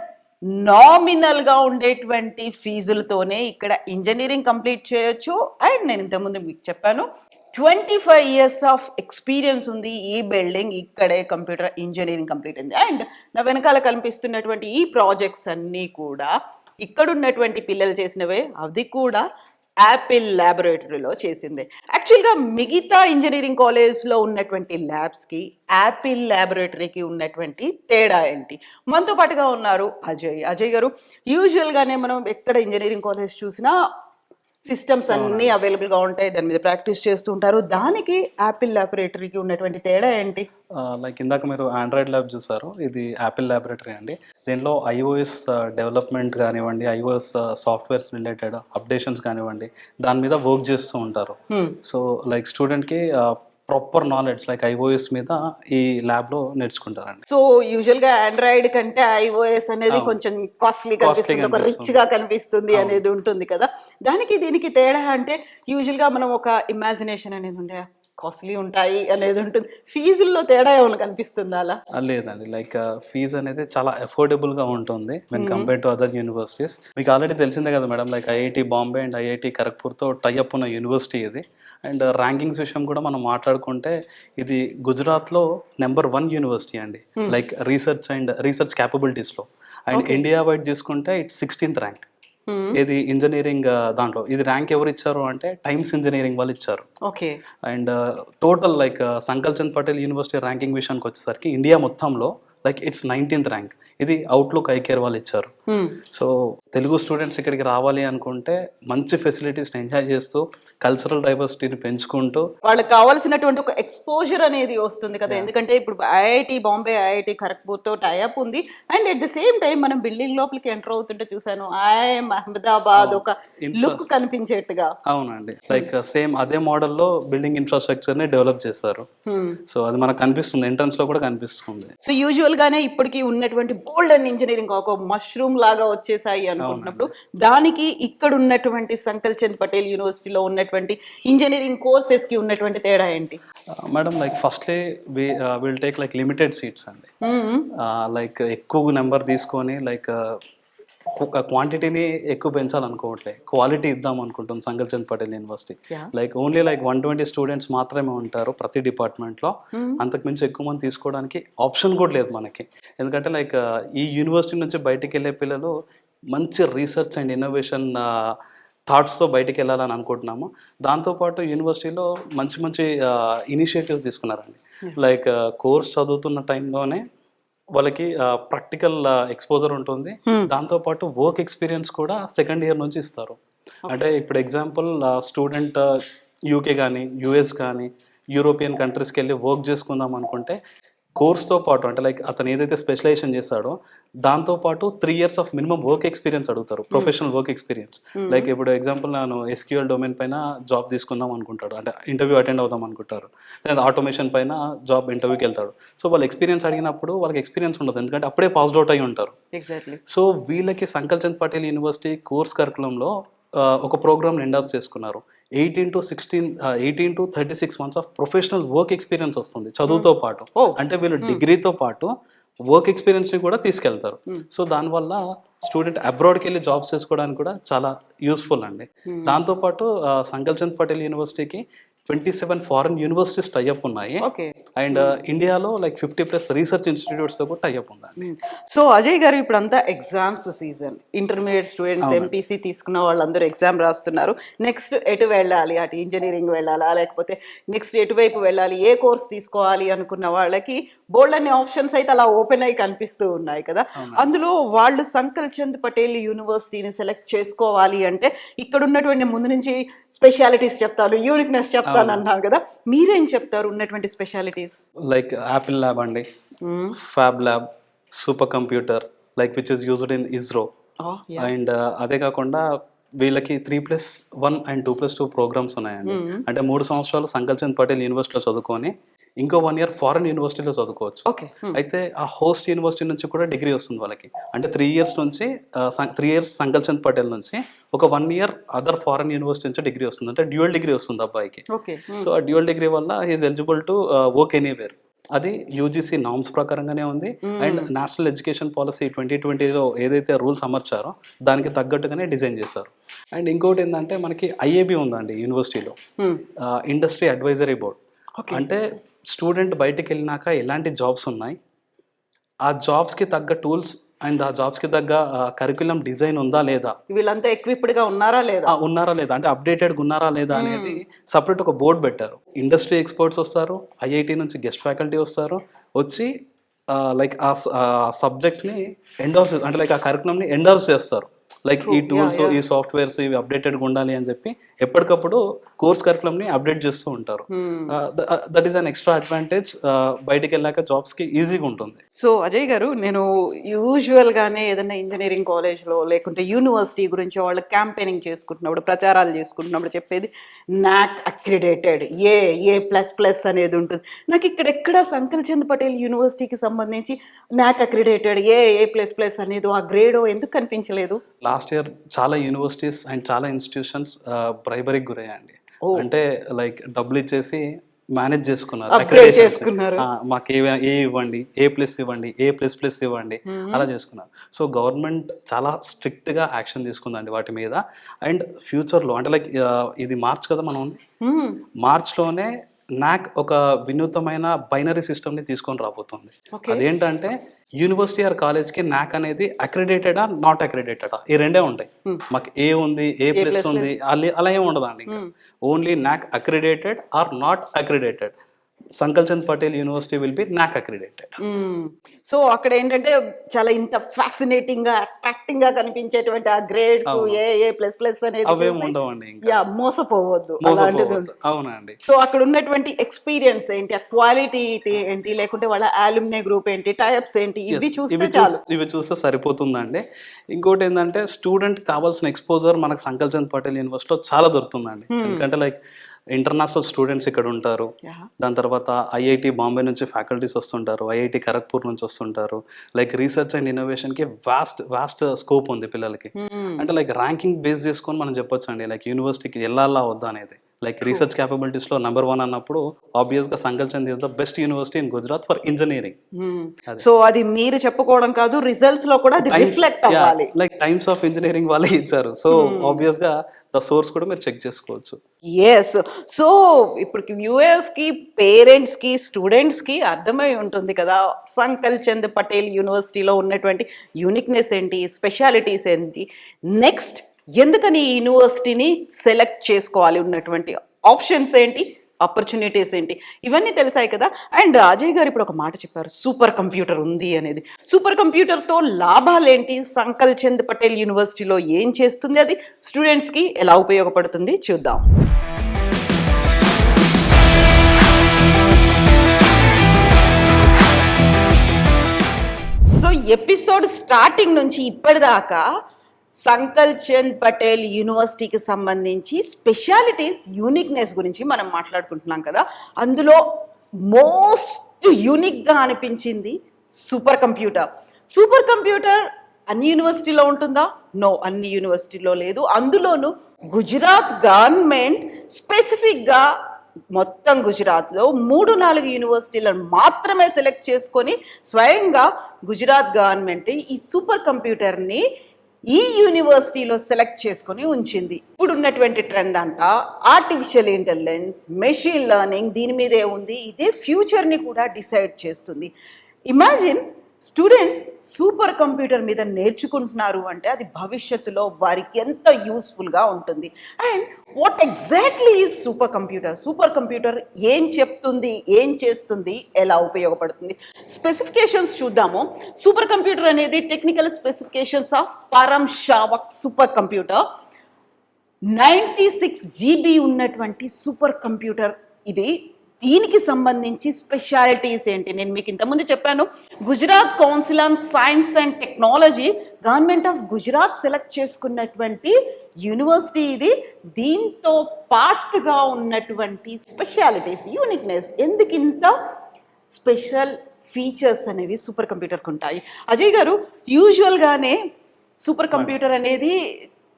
నామినల్గా ఉండేటువంటి ఫీజులతోనే ఇక్కడ ఇంజనీరింగ్ కంప్లీట్ చేయొచ్చు. అండ్ నేను ఇంతకుముందు మీకు చెప్పాను 25 years ఆఫ్ ఎక్స్పీరియన్స్ ఉంది ఈ బిల్డింగ్, ఇక్కడే కంప్యూటర్ ఇంజనీరింగ్ కంప్లీట్ అయింది. అండ్ నా వెనకాల కనిపిస్తున్నటువంటి ఈ ప్రాజెక్ట్స్ అన్నీ కూడా ఇక్కడ ఉన్నటువంటి పిల్లలు చేసినవే, అది కూడా యాపిల్ ల్యాబొరేటరీలో చేసిందే. యాక్చువల్గా మిగతా ఇంజనీరింగ్ కాలేజ్లో ఉన్నటువంటి ల్యాబ్స్కి యాపిల్ ల్యాబొరేటరీకి ఉన్నటువంటి తేడా ఏంటి? మనతో పాటుగా ఉన్నారు అజయ్ గారు. యూజువల్గానే మనం ఎక్కడ ఇంజనీరింగ్ కాలేజ్ చూసినా సిస్టమ్స్ అన్నీ అవైలబుల్గా ఉంటాయి, దాని మీద ప్రాక్టీస్ చేస్తూ ఉంటారు. దానికి యాపిల్ ల్యాబొరేటరీకి ఉన్నటువంటి తేడా ఏంటి? లైక్ ఇందాక మీరు ఆండ్రాయిడ్ ల్యాబ్ చూసారు, ఇది యాపిల్ ల్యాబొరేటరీ అండి. దీనిలో ఐఓఎస్ డెవలప్మెంట్ కానివ్వండి, ఐఓఎస్ సాఫ్ట్వేర్స్ రిలేటెడ్ అప్డేషన్స్ కానివ్వండి, దాని మీద వర్క్ చేస్తూ ఉంటారు. సో లైక్ స్టూడెంట్కి ప్రాపర్ నాలెడ్జ్ లైక్ ఐఓఎస్ మీద ఈ ల్యాబ్లో నేర్చుకుంటారండి. సో యూజువల్గా ఆండ్రాయిడ్ కంటే ఐఓఎస్ అనేది కొంచెం కాస్ట్లీ కనిపిస్తుంది, ఒక రిచ్ గా కనిపిస్తుంది అనేది ఉంటుంది కదా. దానికి దీనికి తేడా అంటే యూజువల్గా మనం ఒక ఇమాజినేషన్ అనేది ఉండే కాస్ట్లీ ఉంటాయి అనేది ఉంటుంది. ఫీజుల్లో తేడా ఏమైనా కనిపిస్తుందా అలా? లేదండి, లైక్ ఫీజు అనేది చాలా అఫోర్డబుల్గా ఉంటుంది when compare to other universities. మీకు ఆల్రెడీ తెలిసిందే కదా madam, like IIT Bombay and IIT ఖరగ్పూర్తో టైఅప్ ఉన్న యూనివర్సిటీ ఇది. అండ్ ర్యాంకింగ్స్ విషయం కూడా మనం మాట్లాడుకుంటే ఇది గుజరాత్లో నెంబర్ 1 యూనివర్సిటీ అండి, లైక్ రీసెర్చ్ క్యాపబిలిటీస్లో. అండ్ ఇండియా వైడ్ తీసుకుంటే ఇట్స్ 16th ర్యాంక్. ఇది ఇంజనీరింగ్ దాంట్లో ఇది ర్యాంక్ ఎవరు ఇచ్చారు అంటే టైమ్స్ ఇంజనీరింగ్ వాళ్ళు ఇచ్చారు. Okay. And total like Sankalchand Patel university ranking విషయానికి వచ్చేసరికి ఇండియా మొత్తంలో లైక్ ఇట్స్ 19th ర్యాంక్. ఇది అవుట్లుక్ ఐకేర్ వాళ్ళు ఇచ్చారు. సో తెలుగు స్టూడెంట్స్ ఇక్కడికి రావాలి అనుకుంటే మంచి ఫెసిలిటీస్ని ఎంజాయ్ చేస్తూ కల్చరల్ డైవర్సిటీని పెంచుకుంటూ వాళ్ళకి కావాల్సినటువంటి ఒక ఎక్స్పోజర్ అనేది వస్తుంది కదా. ఎందుకంటే ఇప్పుడు ఐఐటి బాంబే, ఐఐటి ఖరగ్పూర్తో టైఅప్ ఉంది. And at the same time మనం బిల్డింగ్ లోపలికి ఎంటర్ అవుతుంటే చూసాను ఐఐఎం అహ్మదాబాద్ ఒక లుక్ కనిపించేట్టుగా. అవునండి, లైక్ సేమ్ అదే మోడల్లో బిల్డింగ్ ఇన్ఫ్రాస్ట్రక్చర్ని డెవలప్ చేశారు. సో అది మనకు కనిపిస్తుంది, ఎంట్రన్స్ లో కూడా కనిపిస్తుంది. సో యూజువల్ గానే ఇప్పటికీ ఉన్నటువంటి బోల్డ్ అండ్ ఇంజనీరింగ్ ఒక మష్రూమ్ లాగా వచ్చేసాయి అనుకుంటున్నప్పుడు దానికి ఇక్కడ ఉన్నటువంటి సంకల్ చంద్ పటేల్ యూనివర్సిటీలో ఉన్నటువంటి ఇంజనీరింగ్ కోర్సెస్ కి ఉన్నటువంటి తేడా ఏంటి? Madam like firstly will take like limited seats అండి. లైక్ ఎక్కువ నెంబర్ తీసుకొని లైక్ క్వాంటిటీని ఎక్కువ పెంచాలనుకోవట్లే, క్వాలిటీ ఇద్దాం అనుకుంటాం Sankalchand Patel university. Like only like 120 students మాత్రమే ఉంటారు ప్రతి డిపార్ట్మెంట్లో. అంతకు మించి ఎక్కువ మంది తీసుకోవడానికి ఆప్షన్ కూడా లేదు మనకి. ఎందుకంటే లైక్ ఈ యూనివర్సిటీ నుంచి బయటికి వెళ్ళే పిల్లలు మంచి రీసెర్చ్ అండ్ ఇన్నోవేషన్ థాట్స్తో బయటికి వెళ్ళాలని అనుకుంటున్నాము. దాంతోపాటు యూనివర్సిటీలో మంచి మంచి ఇనిషియేటివ్స్ తీసుకున్నారండి. లైక్ కోర్స్ చదువుతున్న టైంలోనే వాళ్ళకి ప్రాక్టికల్ ఎక్స్పోజర్ ఉంటుంది, దాంతోపాటు వర్క్ ఎక్స్పీరియన్స్ కూడా సెకండ్ ఇయర్ నుంచి ఇస్తారు. అంటే ఇప్పుడు ఎగ్జాంపుల్ స్టూడెంట్ యూకే కానీ యూఎస్ కానీ యూరోపియన్ కంట్రీస్కి వెళ్ళి వర్క్ చేసుకుందాం అనుకుంటే కోర్స్తో పాటు అంటే లైక్ అతను ఏదైతే స్పెషలైజేషన్ చేస్తాడో దాంతోపాటు 3 years of minimum work experience అడుగుతారు, ప్రొఫెషనల్ వర్క్ ఎక్స్పీరియన్స్. లైక్ ఇప్పుడు ఎగ్జాంపుల్ నేను ఎస్క్యూఎల్ డొమైన్ పైన జాబ్ తీసుకుందాం అనుకుంటాడు, అంటే ఇంటర్వ్యూ అటెండ్ అవుదాం అనుకుంటారు, లేదా ఆటోమేషన్ పైన జాబ్ ఇంటర్వ్యూకి వెళ్తాడు. సో వాళ్ళు ఎక్స్పీరియన్స్ అడిగినప్పుడు వాళ్ళకి ఎక్స్పీరియన్స్ ఉండదు, ఎందుకంటే అప్పుడే పాస్డ్ అవుట్ అయి ఉంటారు. ఎగ్జాక్ట్లీ. సో వీళ్ళకి సంకల్ చంద్ పటేల్ యూనివర్సిటీ కోర్స్ కరికులంలో ఒక ప్రోగ్రామ్ ఎండార్స్ చేసుకున్నారు. 18 to 36 months of professional work experience వస్తుంది చదువుతో పాటు. అంటే వీళ్ళు డిగ్రీతో పాటు వర్క్ ఎక్స్పీరియన్స్ని కూడా తీసుకెళ్తారు. సో దానివల్ల స్టూడెంట్ అబ్రాడ్కి వెళ్ళి జాబ్స్ చేసుకోవడానికి కూడా చాలా యూస్ఫుల్ అండి. దాంతోపాటు సంకల్ చంద్ పటేల్ యూనివర్సిటీకి 27 ఫారెన్ యూనివర్సిటీస్ టైఅప్ ఉన్నాయి. అండ్ ఇండియాలో లైక్ 50+ రీసెర్చ్ ఇన్స్టిట్యూట్స్తో కూడా టైఅప్ ఉందండి. సో అజయ్ గారు, ఇప్పుడు అంతా exams season, intermediate students MPC తీసుకున్న వాళ్ళందరూ ఎగ్జామ్ రాస్తున్నారు. నెక్స్ట్ ఎటు వెళ్ళాలి, అటు ఇంజనీరింగ్ వెళ్ళాలా లేకపోతే నెక్స్ట్ ఎటువైపు వెళ్ళాలి, ఏ కోర్స్ తీసుకోవాలి అనుకున్న వాళ్ళకి బోల్డ్ అనే ఆప్షన్స్ అయితే అలా ఓపెన్ అయి కనిపిస్తూ ఉన్నాయి కదా. అందులో వాళ్ళు సంకల్ చంద్ పటేల్ యూనివర్సిటీని సెలెక్ట్ చేసుకోవాలి అంటే ఇక్కడ ఉన్నటువంటి ముందు నుంచి స్పెషాలిటీస్ చెప్తాను, యూనిక్నెస్ చెప్తాను అన్నారు కదా, మీరేం చెప్తారు ఉన్నటువంటి స్పెషాలిటీస్? లైక్ యాపిల్ ల్యాబ్ అండి, fab lab, super computer like which is used in ISRO. And అదే కాకుండా వీళ్ళకి 3+1 అండ్ 2+2 ప్రోగ్రామ్స్ ఉన్నాయండి. అంటే 3 సంవత్సరాలు సంకల్ చంద్ పటేల్ యూనివర్సిటీలో చదువుకొని ఇంకో 1 year ఫారెన్ యూనివర్సిటీలో చదువుకోవచ్చు. అయితే ఆ హోస్ట్ యూనివర్సిటీ నుంచి కూడా డిగ్రీ వస్తుంది వాళ్ళకి. అంటే 3 years నుంచి 3 years సంకల్ చంద్ పటేల్ నుంచి ఒక 1 year అదర్ ఫారెన్ యూనివర్సిటీ నుంచి డిగ్రీ వస్తుంది. అంటే డ్యూయల్ డిగ్రీ వస్తుంది అబ్బాయికి. సో ఆ డ్యూయల్ డిగ్రీ వల్ల he is eligible to work anywhere. అది యూజీసీ నామ్స్ ప్రకారంగానే ఉంది. అండ్ నేషనల్ ఎడ్యుకేషన్ పాలసీ 2020లో ఏదైతే రూల్స్ అమర్చారో దానికి తగ్గట్టుగానే డిజైన్ చేశారు. అండ్ ఇంకోటి ఏంటంటే మనకి ఐఏబి ఉందండి యూనివర్సిటీలో, ఇండస్ట్రీ అడ్వైజరీ బోర్డ్. అంటే స్టూడెంట్ బయటికి వెళ్ళినాక ఎలాంటి జాబ్స్ ఉన్నాయి, ఆ జాబ్స్కి తగ్గ టూల్స్ అండ్ ఆ జాబ్స్కి తగ్గ కరికులం డిజైన్ ఉందా లేదా, వీళ్ళంతా ఎక్విప్డ్ గా ఉన్నారా లేదా అంటే అప్డేటెడ్గా ఉన్నారా లేదా అనేది సపరేట్ ఒక బోర్డు పెట్టారు. ఇండస్ట్రీ ఎక్స్పర్ట్స్ వస్తారు, ఐఐటి నుంచి గెస్ట్ ఫ్యాకల్టీ వస్తారు, వచ్చి లైక్ ఆ సబ్జెక్ట్ని ఎండోర్స్ అంటే లైక్ ఆ కరికులంని ఎండోర్స్ చేస్తారు. లైక్ ఈ టూల్స్ ఈ సాఫ్ట్వేర్స్ ఇవి అప్డేటెడ్గా ఉండాలి అని చెప్పి ఎప్పటికప్పుడు కోర్స్ కరికులంని అప్డేట్ చేస్తూ ఉంటారు. That is an extra advantage. బయటికి వెళ్ళాక జాబ్స్కి ఈజీగా ఉంటుంది. సో అజయ్ గారు, నేను యూజువల్ గానే ఏదైనా ఇంజనీరింగ్ కాలేజ్లో లేకుంటే యూనివర్సిటీ గురించి వాళ్ళు క్యాంపెయినింగ్ చేసుకుంటున్నప్పుడు, ప్రచారాలు చేసుకుంటున్నప్పుడు చెప్పేది నాక్ అక్రిడేటెడ్ ఏ++ అనేది ఉంటుంది. నాకు ఇక్కడెక్కడ సంకల్ చంద్ పటేల్ యూనివర్సిటీకి సంబంధించి నాక్ అక్రిడేటెడ్ ఏ++ అనేది ఆ గ్రేడో ఎందుకు కనిపించలేదు? లాస్ట్ ఇయర్ చాలా యూనివర్సిటీస్ అండ్ చాలా ఇన్స్టిట్యూషన్స్ బ్రైబరీకి గురయ్యాయండి. అంటే లైక్ డబ్బులు ఇచ్చేసి మేనేజ్ చేసుకున్నారు, Upgrade చేసుకున్నారు. మాకు ఏ ఇవ్వండి, A+ ఇవ్వండి, A++ ఇవ్వండి, అలా చేసుకున్నారు. సో గవర్నమెంట్ చాలా స్ట్రిక్ట్గా యాక్షన్ తీసుకుందండి వాటి మీద. అండ్ ఫ్యూచర్లో అంటే లైక్ ఇది మార్చ్ కదా మనం ఉంది, మార్చ్లోనే నాక్ ఒక వినూతమైన బైనరీ సిస్టమ్ని తీసుకొని రాబోతుంది. అదేంటంటే యూనివర్సిటీ ఆర్ కాలేజ్కి నాక్ అనేది అక్రిడేటెడా నాట్ అక్రిడేటెడా ఈ రెండే ఉంటాయి. మాకు ఏ ఉంది, A+ ఉంది, అలా ఏమి ఉండదండి. Only NAAC accredited or not accredited. Sankalchand Patel university will be NAAC accredited. So అక్కడ ఏంటంటే చాలా ఇంత ఫ్యాసినేటింగ్ గా అట్రాక్టింగ్ గా కనిపించేటువంటి ఆ గ్రేడ్స్ ఏ++ అనేది అవేమి ఉండవండి. మోసపోవద్దు అలాంటిది. అవునండి. సో అక్కడ ఉన్నటువంటి ఎక్స్పీరియన్స్ ఏంటి, ఆ క్వాలిటీ ఏంటి, లేకుంటే వాళ్ళ అలుమ్ని గ్రూప్ ఏంటి, టైప్స్ ఏంటి, ఇవి చూస్తే చాలు. ఇవి చూస్తే సరిపోతుందండి. ఇంకోటి ఏంటంటే స్టూడెంట్ కావాల్సిన ఎక్స్పోజర్ మనకు సంకల్ చంద్ పటేల్ యూనివర్సిటీలో చాలా దొరుకుతుందండి. ఎందుకంటే లైక్ ఇంటర్నేషనల్ స్టూడెంట్స్ ఇక్కడ ఉంటారు. దాని తర్వాత ఐఐటి బాంబే నుంచి ఫ్యాకల్టీస్ వస్తుంటారు, ఐఐటి ఖరగ్పూర్ నుంచి వస్తుంటారు. లైక్ రీసెర్చ్ అండ్ ఇన్నోవేషన్కి వాస్ట్ స్కోప్ ఉంది పిల్లలకి. అంటే లైక్ ర్యాంకింగ్ బేస్ చేసుకొని మనం చెప్పొచ్చు అండి, లైక్ యూనివర్సిటీకి వెళ్ళాలా వద్దా అనేది. లైక్ రీసెర్చ్ క్యాపబిలిటీస్లో నెంబర్ 1 అన్నప్పుడు ఆబ్వియస్గా Sankalchand is the best university in Gujarat for engineering. So అది మీరు చెప్పుకోవడం కాదు, రిజల్ట్స్ లో కూడా అది రిఫ్లెక్ట్ అవ్వాలి. లైక్ టైమ్స్ ఆఫ్ ఇంజనీరింగ్ వాళ్ళే ఇచ్చారు. సో ఆబ్వియస్గా ద సోర్స్ కూడా మీరు చెక్ చేసుకోవచ్చు. ఎస్. సో ఇప్పుడు వ్యూయర్స్కి, పేరెంట్స్కి, స్టూడెంట్స్కి అర్థమై ఉంటుంది కదా సంకల్ చంద్ పటేల్ యూనివర్సిటీలో ఉన్నటువంటి యూనిక్నెస్ ఏంటి, స్పెషాలిటీస్ ఏంటి, నెక్స్ట్ ఎందుకని ఈ యూనివర్సిటీని సెలెక్ట్ చేసుకోవాలి, ఉన్నటువంటి ఆప్షన్స్ ఏంటి, ఆపర్చునిటీస్ ఏంటి, ఇవన్నీ తెలిసాయి కదా. అండ్ అజయ్ గారు ఇప్పుడు ఒక మాట చెప్పారు, సూపర్ కంప్యూటర్ ఉంది అనేది. సూపర్ కంప్యూటర్తో లాభాలు ఏంటి, సంకల్ చంద్ పటేల్ యూనివర్సిటీలో ఏం చేస్తుంది, అది స్టూడెంట్స్కి ఎలా ఉపయోగపడుతుంది చూద్దాం. సో ఎపిసోడ్ స్టార్టింగ్ నుంచి ఇప్పటిదాకా సంకల్ చంద్ పటేల్ యూనివర్సిటీకి సంబంధించి స్పెషాలిటీస్, యూనిక్నెస్ గురించి మనం మాట్లాడుకుంటున్నాం కదా. అందులో మోస్ట్ యూనిక్గా అనిపించింది సూపర్ కంప్యూటర్. సూపర్ కంప్యూటర్ అన్ని యూనివర్సిటీలో ఉంటుందా? నో, అన్ని యూనివర్సిటీలో లేదు. అందులోనూ గుజరాత్ గవర్నమెంట్ స్పెసిఫిక్గా మొత్తం గుజరాత్లో 3-4 యూనివర్సిటీలను మాత్రమే సెలెక్ట్ చేసుకొని స్వయంగా గుజరాత్ గవర్నమెంట్ ఈ సూపర్ కంప్యూటర్ని ఈ యూనివర్సిటీలో సెలెక్ట్ చేసుకొని ఉంచింది. ఇప్పుడు ఉన్నటువంటి ట్రెండ్ అంట ఆర్టిఫిషియల్ ఇంటెలిజెన్స్, మెషిన్ లెర్నింగ్, దీని మీదే ఉంది. ఇదే ఫ్యూచర్ని కూడా డిసైడ్ చేస్తుంది. ఇమాజిన్ స్టూడెంట్స్ సూపర్ కంప్యూటర్ మీద నేర్చుకుంటున్నారు అంటే అది భవిష్యత్తులో వారికి ఎంత యూస్ఫుల్గా ఉంటుంది. And what exactly is super computer, super computer ఏం చెప్తుంది, ఏం చేస్తుంది, ఎలా ఉపయోగపడుతుంది, స్పెసిఫికేషన్స్ చూద్దాము. సూపర్ కంప్యూటర్ అనేది టెక్నికల్ స్పెసిఫికేషన్స్ ఆఫ్ పరం షావక్ సూపర్ కంప్యూటర్. 96 GB ఉన్నటువంటి సూపర్ కంప్యూటర్ ఇది. దీనికి సంబంధించి స్పెషాలిటీస్ ఏంటి, నేను మీకు ఇంతకుముందు చెప్పాను. Gujarat council on science and technology, government of Gujarat select చేసుకున్నటువంటి యూనివర్సిటీ ఇది. దీంతో పాటుగా ఉన్నటువంటి స్పెషాలిటీస్, యూనిక్నెస్, ఎందుకు ఇంత స్పెషల్ ఫీచర్స్ అనేవి సూపర్ కంప్యూటర్కి ఉంటాయి. అజయ్ గారు, యూజువల్గానే సూపర్ కంప్యూటర్ అనేది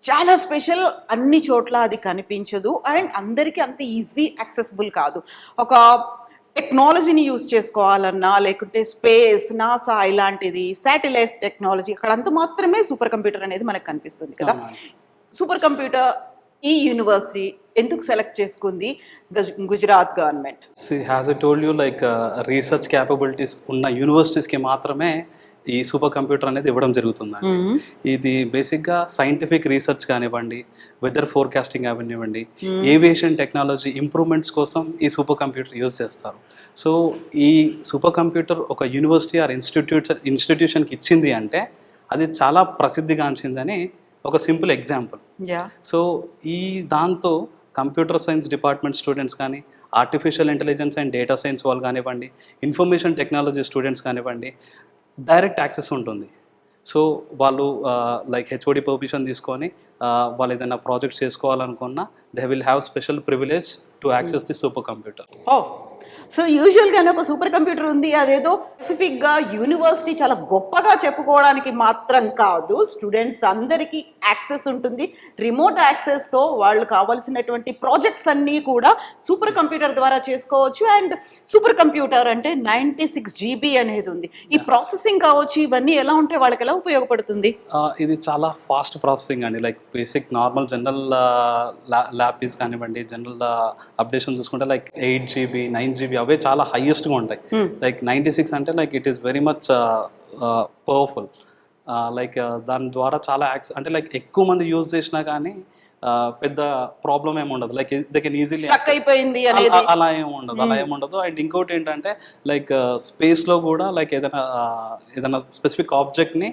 చాలా స్పెషల్, అన్ని చోట్ల అది కనిపించదు అండ్ అందరికీ అంత ఈజీ యాక్సెసిబుల్ కాదు. ఒక టెక్నాలజీని యూజ్ చేసుకోవాలన్నా లేకుంటే స్పేస్ నాసా ఇలాంటిది శాటిలైట్ టెక్నాలజీ అక్కడంతా మాత్రమే సూపర్ కంప్యూటర్ అనేది మనకు కనిపిస్తుంది కదా. సూపర్ కంప్యూటర్ ఈ యూనివర్సిటీ ఎందుకు సెలెక్ట్ చేసుకుంది Gujarat government? Has I told you like research capabilities ఉన్న యూనివర్సిటీస్కి మాత్రమే ఈ సూపర్ కంప్యూటర్ అనేది ఇవ్వడం జరుగుతుందండి. ఇది బేసిక్గా సైంటిఫిక్ రీసెర్చ్ కానివ్వండి, వెదర్ ఫోర్కాస్టింగ్ అవనివ్వండి, ఏవియేషన్ టెక్నాలజీ ఇంప్రూవ్మెంట్స్ కోసం ఈ సూపర్ కంప్యూటర్ యూజ్ చేస్తారు. సో ఈ సూపర్ కంప్యూటర్ ఒక యూనివర్సిటీ ఆర్ ఇన్స్టిట్యూషన్కి ఇచ్చింది అంటే అది చాలా ప్రసిద్ధిగాంచిందని ఒక సింపుల్ ఎగ్జాంపుల్. సో ఈ దాంతో కంప్యూటర్ సైన్స్ డిపార్ట్మెంట్ స్టూడెంట్స్ కానీ, artificial intelligence and data science వాళ్ళు కానివ్వండి, ఇన్ఫర్మేషన్ టెక్నాలజీ స్టూడెంట్స్ కానివ్వండి, డైరెక్ట్ యాక్సెస్ ఉంటుంది. సో వాళ్ళు లైక్ హెచ్ఓడి పర్మిషన్ తీసుకొని వాళ్ళు ఏదైనా ప్రాజెక్ట్స్ చేసుకోవాలనుకున్నా they will have special privilege to access the super computer. So యూజువల్గానే ఒక సూపర్ కంప్యూటర్ ఉంది, అదేదో స్పెసిఫిక్గా యూనివర్సిటీ చాలా గొప్పగా చెప్పుకోవడానికి మాత్రం కాదు, స్టూడెంట్స్ అందరికీ యాక్సెస్ ఉంటుంది. రిమోట్ యాక్సెస్తో వాళ్ళు కావాల్సినటువంటి ప్రాజెక్ట్స్ అన్నీ కూడా సూపర్ కంప్యూటర్ ద్వారా చేసుకోవచ్చు. అండ్ సూపర్ కంప్యూటర్ అంటే 96 GB అనేది ఉంది. ఈ ప్రాసెసింగ్ కావచ్చు, ఇవన్నీ ఎలా ఉంటే వాళ్ళకి ఎలా ఉపయోగపడుతుంది? ఇది చాలా ఫాస్ట్ ప్రాసెసింగ్ అండి. లైక్ బేసిక్ నార్మల్ జనరల్ ల్యాపీస్ కానివ్వండి, జనరల్ అప్డేషన్ చూసుకుంటే లైక్ 8 GB 9 GB అవే చాలా హైయెస్ట్గా ఉంటాయి. లైక్ 96 అంటే like it is very much powerful. Like దాని ద్వారా చాలా అంటే లైక్ ఎక్కువ మంది యూజ్ చేసినా కానీ పెద్ద ప్రాబ్లం ఏమి ఉండదు. లైక్ దే కెన్ ఈజీలీ అయిపోయింది అలా ఏమి ఉండదు. అండ్ ఇంకోటి ఏంటంటే లైక్ స్పేస్లో కూడా లైక్ ఏదైనా స్పెసిఫిక్ ఆబ్జెక్ట్ని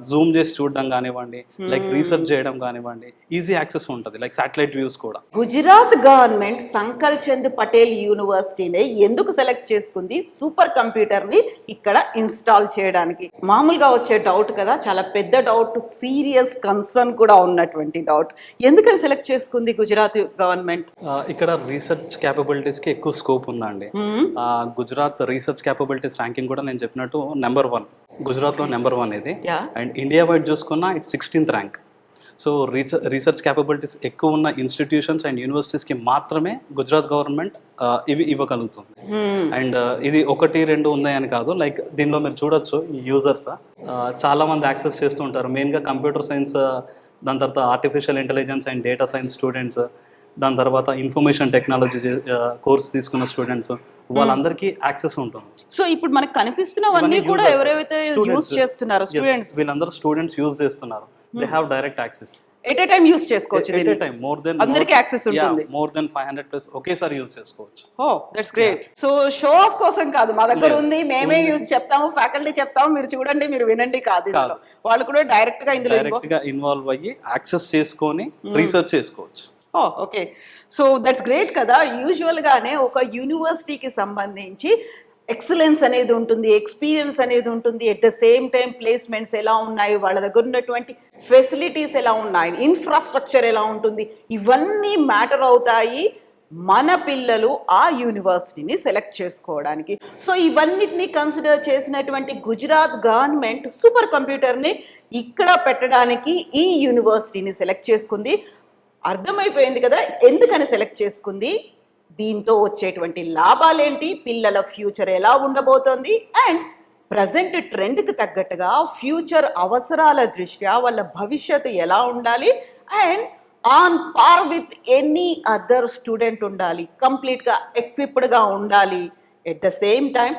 జూమ్ చేసి చూడడం కానివ్వండి, లైక్ రీసెర్చ్ చేయడం కానివ్వండి, ఈజీ యాక్సెస్ ఉంటుంది. లైక్ శాటిలైట్ వ్యూస్ కూడా. గుజరాత్ గవర్నమెంట్ సంకల్ చంద్ పటేల్ యూనివర్సిటీని ఎందుకు సెలెక్ట్ చేసుకుంది సూపర్ కంప్యూటర్ ని ఇక్కడ ఇన్స్టాల్ చేయడానికి? మామూలుగా వచ్చే డౌట్ కదా, చాలా పెద్ద డౌట్, సీరియస్ కన్సర్న్ కూడా ఉన్నటువంటి డౌట్. ఎందుకని సెలెక్ట్ చేసుకుంది గుజరాత్ గవర్నమెంట్? ఇక్కడ రీసెర్చ్ క్యాపబిలిటీస్ కి ఎక్కువ స్కోప్ ఉందండి. గుజరాత్ రీసెర్చ్ క్యాపబిలిటీస్ ర్యాంకింగ్ కూడా నేను చెప్పినట్టు నెంబర్ 1, గుజరాత్ లో నెంబర్ 1 ఇది. అండ్ ఇండియా వైడ్ చూసుకున్నా it's 16th rank. So research capabilities ఎక్కువ ఉన్న ఇన్స్టిట్యూషన్స్ అండ్ యూనివర్సిటీస్కి మాత్రమే గుజరాత్ గవర్నమెంట్ ఇవి ఇవ్వగలుగుతుంది. అండ్ ఇది 1-2 ఉన్నాయని కాదు, లైక్ దీనిలో మీరు చూడొచ్చు యూజర్స్ చాలా మంది యాక్సెస్ చేస్తూ ఉంటారు. మెయిన్గా కంప్యూటర్ సైన్స్, దాని తర్వాత artificial intelligence and data science students, దాని తర్వాత ఇన్ఫర్మేషన్ టెక్నాలజీ కోర్స్ తీసుకున్న స్టూడెంట్స్, వాళ్ళందరికీ యాక్సెస్ ఉంటుంది. సో ఇప్పుడు మనకు కనిపిస్తున్నవన్నీ కూడా ఎవరైతే యూజ్ చేస్తున్నారో స్టూడెంట్స్, వీళ్ళందరూ స్టూడెంట్స్ యూజ్ చేస్తున్నారు. They have direct access. At a time use చేసుకోవచ్చు. ఎట్ ఏ టైం అందరికీ యాక్సెస్ ఉంటుంది. మోర్ దెన్ 500+ ఒకేసారి యూజ్ చేసుకోవచ్చు. That's great. So show off కోసం కాదు, మా దగ్గర ఉంది, మేమే యూజ్ చెప్తాము, ఫ్యాకల్టీ చెప్తాము, మీరు చూడండి, మీరు వినండి కాదు. వాళ్ళు కూడా డైరెక్ట్ గా ఇన్వాల్వ్ అయ్యి యాక్సెస్ చేసుకొని రీసెర్చ్ చేసుకోవచ్చు. ఓకే, సో దట్స్ గ్రేట్ కదా. యూజువల్గానే ఒక యూనివర్సిటీకి సంబంధించి ఎక్సలెన్స్ అనేది ఉంటుంది, ఎక్స్పీరియన్స్ అనేది ఉంటుంది, at the same time placements ఎలా ఉన్నాయి, వాళ్ళ దగ్గర ఉన్నటువంటి ఫెసిలిటీస్ ఎలా ఉన్నాయి, ఇన్ఫ్రాస్ట్రక్చర్ ఎలా ఉంటుంది, ఇవన్నీ మ్యాటర్ అవుతాయి మన పిల్లలు ఆ యూనివర్సిటీని సెలెక్ట్ చేసుకోవడానికి. సో ఇవన్నిటిని కన్సిడర్ చేసినటువంటి గుజరాత్ గవర్నమెంట్ సూపర్ కంప్యూటర్ని ఇక్కడ పెట్టడానికి ఈ యూనివర్సిటీని సెలెక్ట్ చేసుకుంది. అర్థమైపోయింది కదా ఎందుకని సెలెక్ట్ చేసుకుంది, దీంతో వచ్చేటువంటి లాభాలేంటి, పిల్లల ఫ్యూచర్ ఎలా ఉండబోతోంది, అండ్ ప్రజెంట్ ట్రెండ్కి తగ్గట్టుగా ఫ్యూచర్ అవసరాల దృష్ట్యా వాళ్ళ భవిష్యత్తు ఎలా ఉండాలి, and on par with any other student ఉండాలి, కంప్లీట్గా ఎక్విప్డ్గా ఉండాలి. At the same time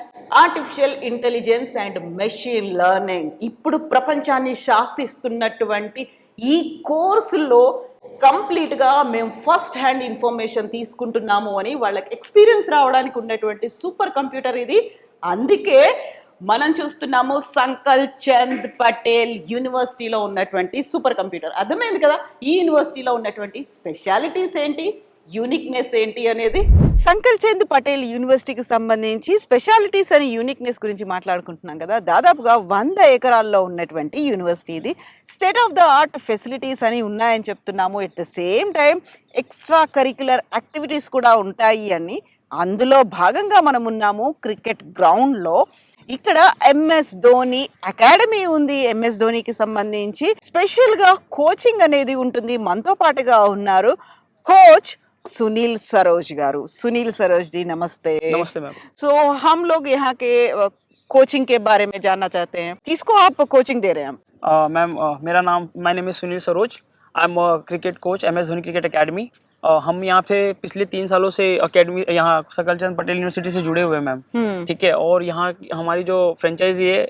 artificial intelligence and machine learning ఇప్పుడు ప్రపంచాన్ని శాసిస్తున్నటువంటి ఈ కోర్సులో కంప్లీట్గా మేము ఫస్ట్ హ్యాండ్ ఇన్ఫర్మేషన్ తీసుకుంటున్నాము అని వాళ్ళకి ఎక్స్పీరియన్స్ రావడానికి ఉన్నటువంటి సూపర్ కంప్యూటర్ ఇది. అందుకే మనం చూస్తున్నాము సంకల్ చంద్ పటేల్ యూనివర్సిటీలో ఉన్నటువంటి సూపర్ కంప్యూటర్. అర్థమైంది కదా ఈ యూనివర్సిటీలో ఉన్నటువంటి స్పెషాలిటీస్ ఏంటి, యూనిక్నెస్ ఏంటి అనేది. సంకల్ చంద్ పటేల్ యూనివర్సిటీకి సంబంధించి స్పెషాలిటీస్ అని యూనిక్నెస్ గురించి మాట్లాడుకుంటున్నాం కదా. దాదాపుగా 100 ఎకరాల్లో ఉన్నటువంటి యూనివర్సిటీ ఇది. State of the art facilities అని ఉన్నాయని చెప్తున్నాము. At the same time extra curricular activities కూడా ఉంటాయి అని. అందులో భాగంగా మనం ఉన్నాము క్రికెట్ గ్రౌండ్లో. ఇక్కడ ఎంఎస్ ధోని అకాడమీ ఉంది. ఎంఎస్ ధోనికి సంబంధించి స్పెషల్గా కోచింగ్ అనేది ఉంటుంది. మనతో పాటుగా ఉన్నారు కోచ్ सुनील सरोज गारू। सुनील सरोज जी नमस्ते। नमस्ते मैम। सो हम लोग यहाँ के कोचिंग के बारे में जानना चाहते हैं, किसको आप कोचिंग दे रहे हैं? मैम मेरा नाम my name is Sunil Saroj. I am cricket coach MS Dhoni cricket academy. हम यहाँ पे पिछले 3 सालों से एकेडमी यहाँ सकलचंद पटेल यूनिवर्सिटी से जुड़े हुए हैं मैम। ठीक है, और यहाँ हमारी जो फ्रेंचाइजी है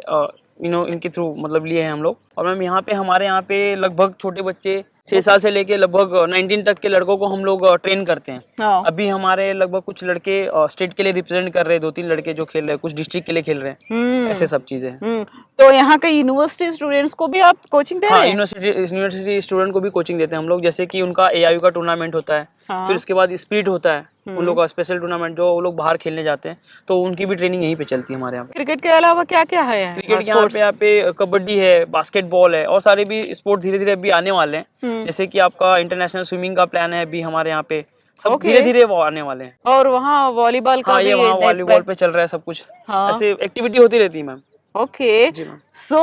इनके थ्रू मतलब लिए हैं हम लोग। और मैम यहाँ पे हमारे यहाँ पे लगभग छोटे बच्चे 6 साल से लेके लगभग 19 तक के लड़कों को हम लोग ट्रेन करते हैं। हाँ। अभी हमारे लगभग कुछ लड़के स्टेट के लिए रिप्रेजेंट कर रहे हैं, 2-3 लड़के जो खेल रहे हैं, कुछ डिस्ट्रिक्ट के लिए खेल रहे हैं, ऐसे सब चीजें हैं। तो यहाँ के यूनिवर्सिटी स्टूडेंट्स को भी आप कोचिंग दे हाँ, रहे हैं? यूनिवर्सिटी स्टूडेंट को भी कोचिंग देते हैं हम लोग। जैसे कि उनका AIU का टूर्नामेंट होता है, हाँ। फिर उसके बाद स्पीड होता है, उन लोग का स्पेशल टूर्नामेंट जो वो लोग बाहर खेलने जाते हैं, तो उनकी भी ट्रेनिंग यहीं पे चलती है हमारे यहाँ पे। क्रिकेट के अलावा क्या क्या है? क्रिकेट यहाँ पे कबड्डी है, बास्केटबॉल है, और सारे भी स्पोर्ट धीरे धीरे अभी आने वाले हैं। जैसे कि आपका इंटरनेशनल स्विमिंग का प्लान है अभी हमारे यहाँ पे, सब धीरे धीरे वो आने वाले हैं। और वहाँ वॉलीबॉल का हाँ, भी ये वहाँ वॉलीबॉल पे चल रहा है सब कुछ। हाँ। ऐसे एक्टिविटी होती रहती है मैम। ఓకే जी मैम। సో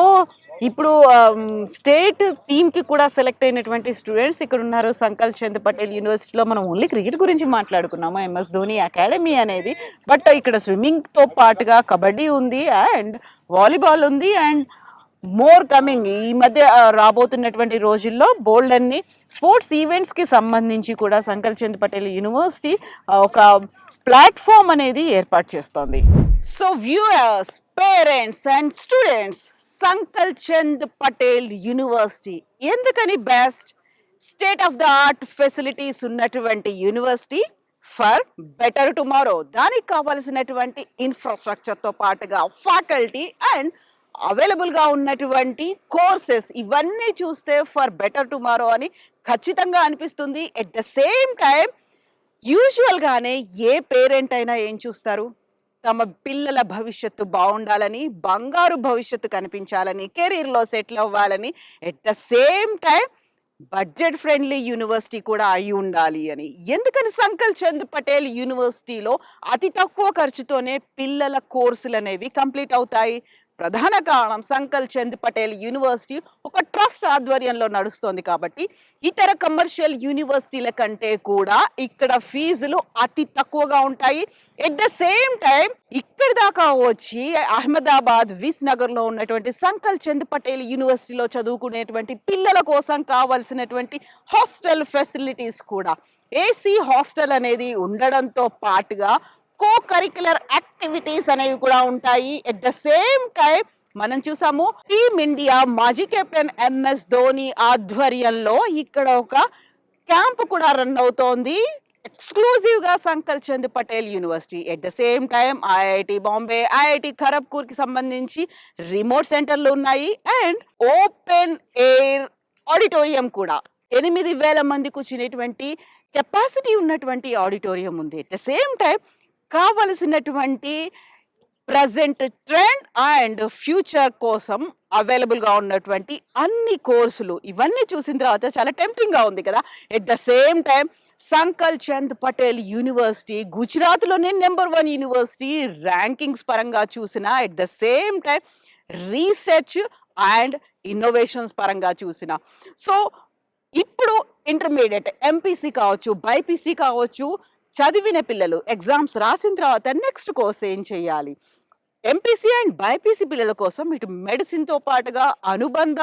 ఇప్పుడు స్టేట్ టీమ్ కి కూడా సెలెక్ట్ అయినటువంటి స్టూడెంట్స్ ఇక్కడ ఉన్నారు సంకల్ చంద్ పటేల్ యూనివర్సిటీలో. మనం ఓన్లీ క్రికెట్ గురించి మాట్లాడుకున్నాము, MS ధోని అకాడమీ అనేది. బట్ ఇక్కడ స్విమ్మింగ్ తో పాటుగా కబడ్డీ ఉంది అండ్ వాలీబాల్ ఉంది అండ్ మోర్ కమింగ్. ఈ మధ్య రాబోతున్నటువంటి రోజుల్లో బోల్డ్ అన్ని స్పోర్ట్స్ ఈవెంట్స్ కి సంబంధించి కూడా సంకల్ చంద్ పటేల్ యూనివర్సిటీ ఒక ప్లాట్ఫామ్ అనేది ఏర్పాటు చేస్తోంది. So viewers, parents and students, Sankalchand Patel university ఎందుకని best? State of the art facilities ఉన్నటువంటి యూనివర్సిటీ ఫర్ బెటర్ టుమారో. దానికి కావలసినటువంటి ఇన్ఫ్రాస్ట్రక్చర్తో పాటుగా ఫ్యాకల్టీ అండ్ అవైలబుల్గా ఉన్నటువంటి కోర్సెస్ ఇవన్నీ చూస్తే ఫర్ బెటర్ టుమారో అని ఖచ్చితంగా అనిపిస్తుంది. ఎట్ ద సేమ్ టైం యూజువల్గానే ఏ పేరెంట్ అయినా ఏం చూస్తారు? తమ పిల్లల భవిష్యత్తు బాగుండాలని, బంగారు భవిష్యత్తు కనిపించాలని, కెరీర్లో సెటిల్ అవ్వాలని, at the same time budget friendly university కూడా అయి ఉండాలి అని. ఎందుకని సంకల్ చంద్ పటేల్ యూనివర్సిటీలో అతి తక్కువ ఖర్చుతోనే పిల్లల కోర్సులు అనేవి కంప్లీట్ అవుతాయి? ప్రధాన కారణం సంకల్ చంద్ పటేల్ యూనివర్సిటీ ఒక ట్రస్ట్ ఆధ్వర్యంలో నడుస్తోంది కాబట్టి ఇతర కమర్షియల్ యూనివర్సిటీల కంటే కూడా ఇక్కడ ఫీజులు అతి తక్కువగా ఉంటాయి. ఎట్ ద సేమ్ టైం ఇక్కడి దాకా వచ్చి అహ్మదాబాద్ విస్ నగర్ లో ఉన్నటువంటి సంకల్ చంద్ పటేల్ యూనివర్సిటీలో చదువుకునేటువంటి పిల్లల కోసం కావాల్సినటువంటి హాస్టల్ ఫెసిలిటీస్ కూడా AC హాస్టల్ అనేది ఉండడంతో పాటుగా కో కరిక్యులర్ యాక్టివిటీస్ అనేవి కూడా ఉంటాయి. ఎట్ ద సేమ్ టైం మనం చూసాము టీమ్ ఇండియా మాజీ కెప్టెన్ MS ధోని ఆధ్వర్యంలో ఇక్కడ ఒక క్యాంప్ కూడా రన్ అవుతోంది ఎక్స్క్లూజివ్ గా Sankalchand Patel university. At the same time IIT Bombay, IIT Kharagpur కి సంబంధించి రిమోట్ సెంటర్లు ఉన్నాయి అండ్ ఓపెన్ ఎయిర్ ఆడిటోరియం కూడా 8,000 మంది కూర్చునేటువంటి కెపాసిటీ ఉన్నటువంటి ఆడిటోరియం ఉంది. ఎట్ ద సేమ్ టైం కావలసినటువంటి ప్రజెంట్ ట్రెండ్ అండ్ ఫ్యూచర్ కోసం అవైలబుల్ గా ఉన్నటువంటి అన్ని కోర్సులు ఇవన్నీ చూసిన తర్వాత చాలా టెంప్టింగ్ గా ఉంది కదా. At the same time Sankalchand Patel university Gujarat లోనే నెంబర్ 1 యూనివర్సిటీ ర్యాంకింగ్స్ పరంగా చూసినా, at the same time research and innovations పరంగా చూసినా. సో ఇప్పుడు ఇంటర్మీడియట్ MPC కావచ్చు, BIPC కావచ్చు, చదివిన పిల్లలు ఎగ్జామ్స్ రాసిన తర్వాత నెక్స్ట్ కోర్స్ ఏం చేయాలి? MPC అండ్ BIPC పిల్లల కోసం ఇటు మెడిసిన్తో పాటుగా అనుబంధ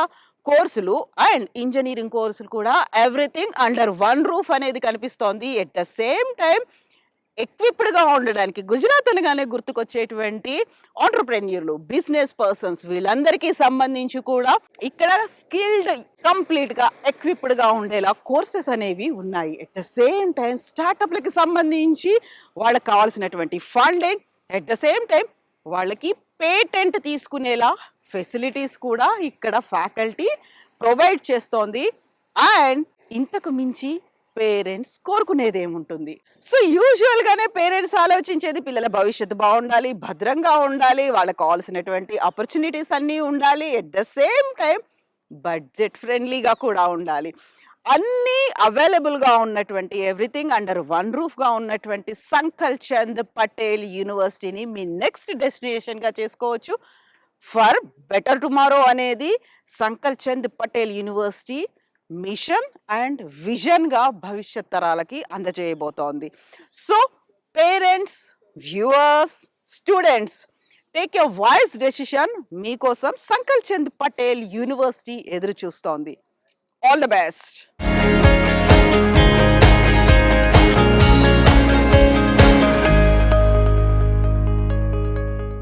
కోర్సులు అండ్ ఇంజనీరింగ్ కోర్సులు కూడా ఎవ్రీథింగ్ అండర్ 1 రూఫ్ అనేది కనిపిస్తోంది. ఎట్ ద సేమ్ టైం ఎక్విప్డ్గా ఉండడానికి గుజరాత్ అనగానే గుర్తుకొచ్చేటువంటి ఆంటర్ప్రెన్యూర్లు, బిజినెస్ పర్సన్స్ వీళ్ళందరికీ సంబంధించి కూడా ఇక్కడ స్కిల్డ్ కంప్లీట్గా ఎక్విప్డ్గా ఉండేలా కోర్సెస్ అనేవి ఉన్నాయి. ఎట్ ద సేమ్ టైం స్టార్టప్లకి సంబంధించి వాళ్ళకి కావాల్సినటువంటి funding, at the same time వాళ్ళకి పేటెంట్ తీసుకునేలా ఫెసిలిటీస్ కూడా ఇక్కడ ఫ్యాకల్టీ ప్రొవైడ్ చేస్తోంది. అండ్ ఇంతకు మించి పేరెంట్స్ కోరుకునేది ఏముంటుంది? సో యూజువల్ గానే పేరెంట్స్ ఆలోచించేది పిల్లల భవిష్యత్తు బాగుండాలి, భద్రంగా ఉండాలి, వాళ్ళకి కావాల్సినటువంటి ఆపర్చునిటీస్ అన్నీ ఉండాలి, at the same time budget ఫ్రెండ్లీగా కూడా ఉండాలి. అన్నీ అవైలబుల్గా ఉన్నటువంటి ఎవ్రీథింగ్ అండర్ 1 రూఫ్గా ఉన్నటువంటి సంకల్ చంద్ పటేల్ యూనివర్సిటీని మీ నెక్స్ట్ డెస్టినేషన్గా చేసుకోవచ్చు. ఫర్ బెటర్ టుమారో అనేది Sankalchand Patel university mission and విజన్గా భవిష్యత్ తరాలకి అందజేయబోతోంది. So parents, viewers, students, take a voice decision. మీకోసం సంకల్ చంద్ పటేల్ యూనివర్సిటీ ఎదురు చూస్తోంది. All the best.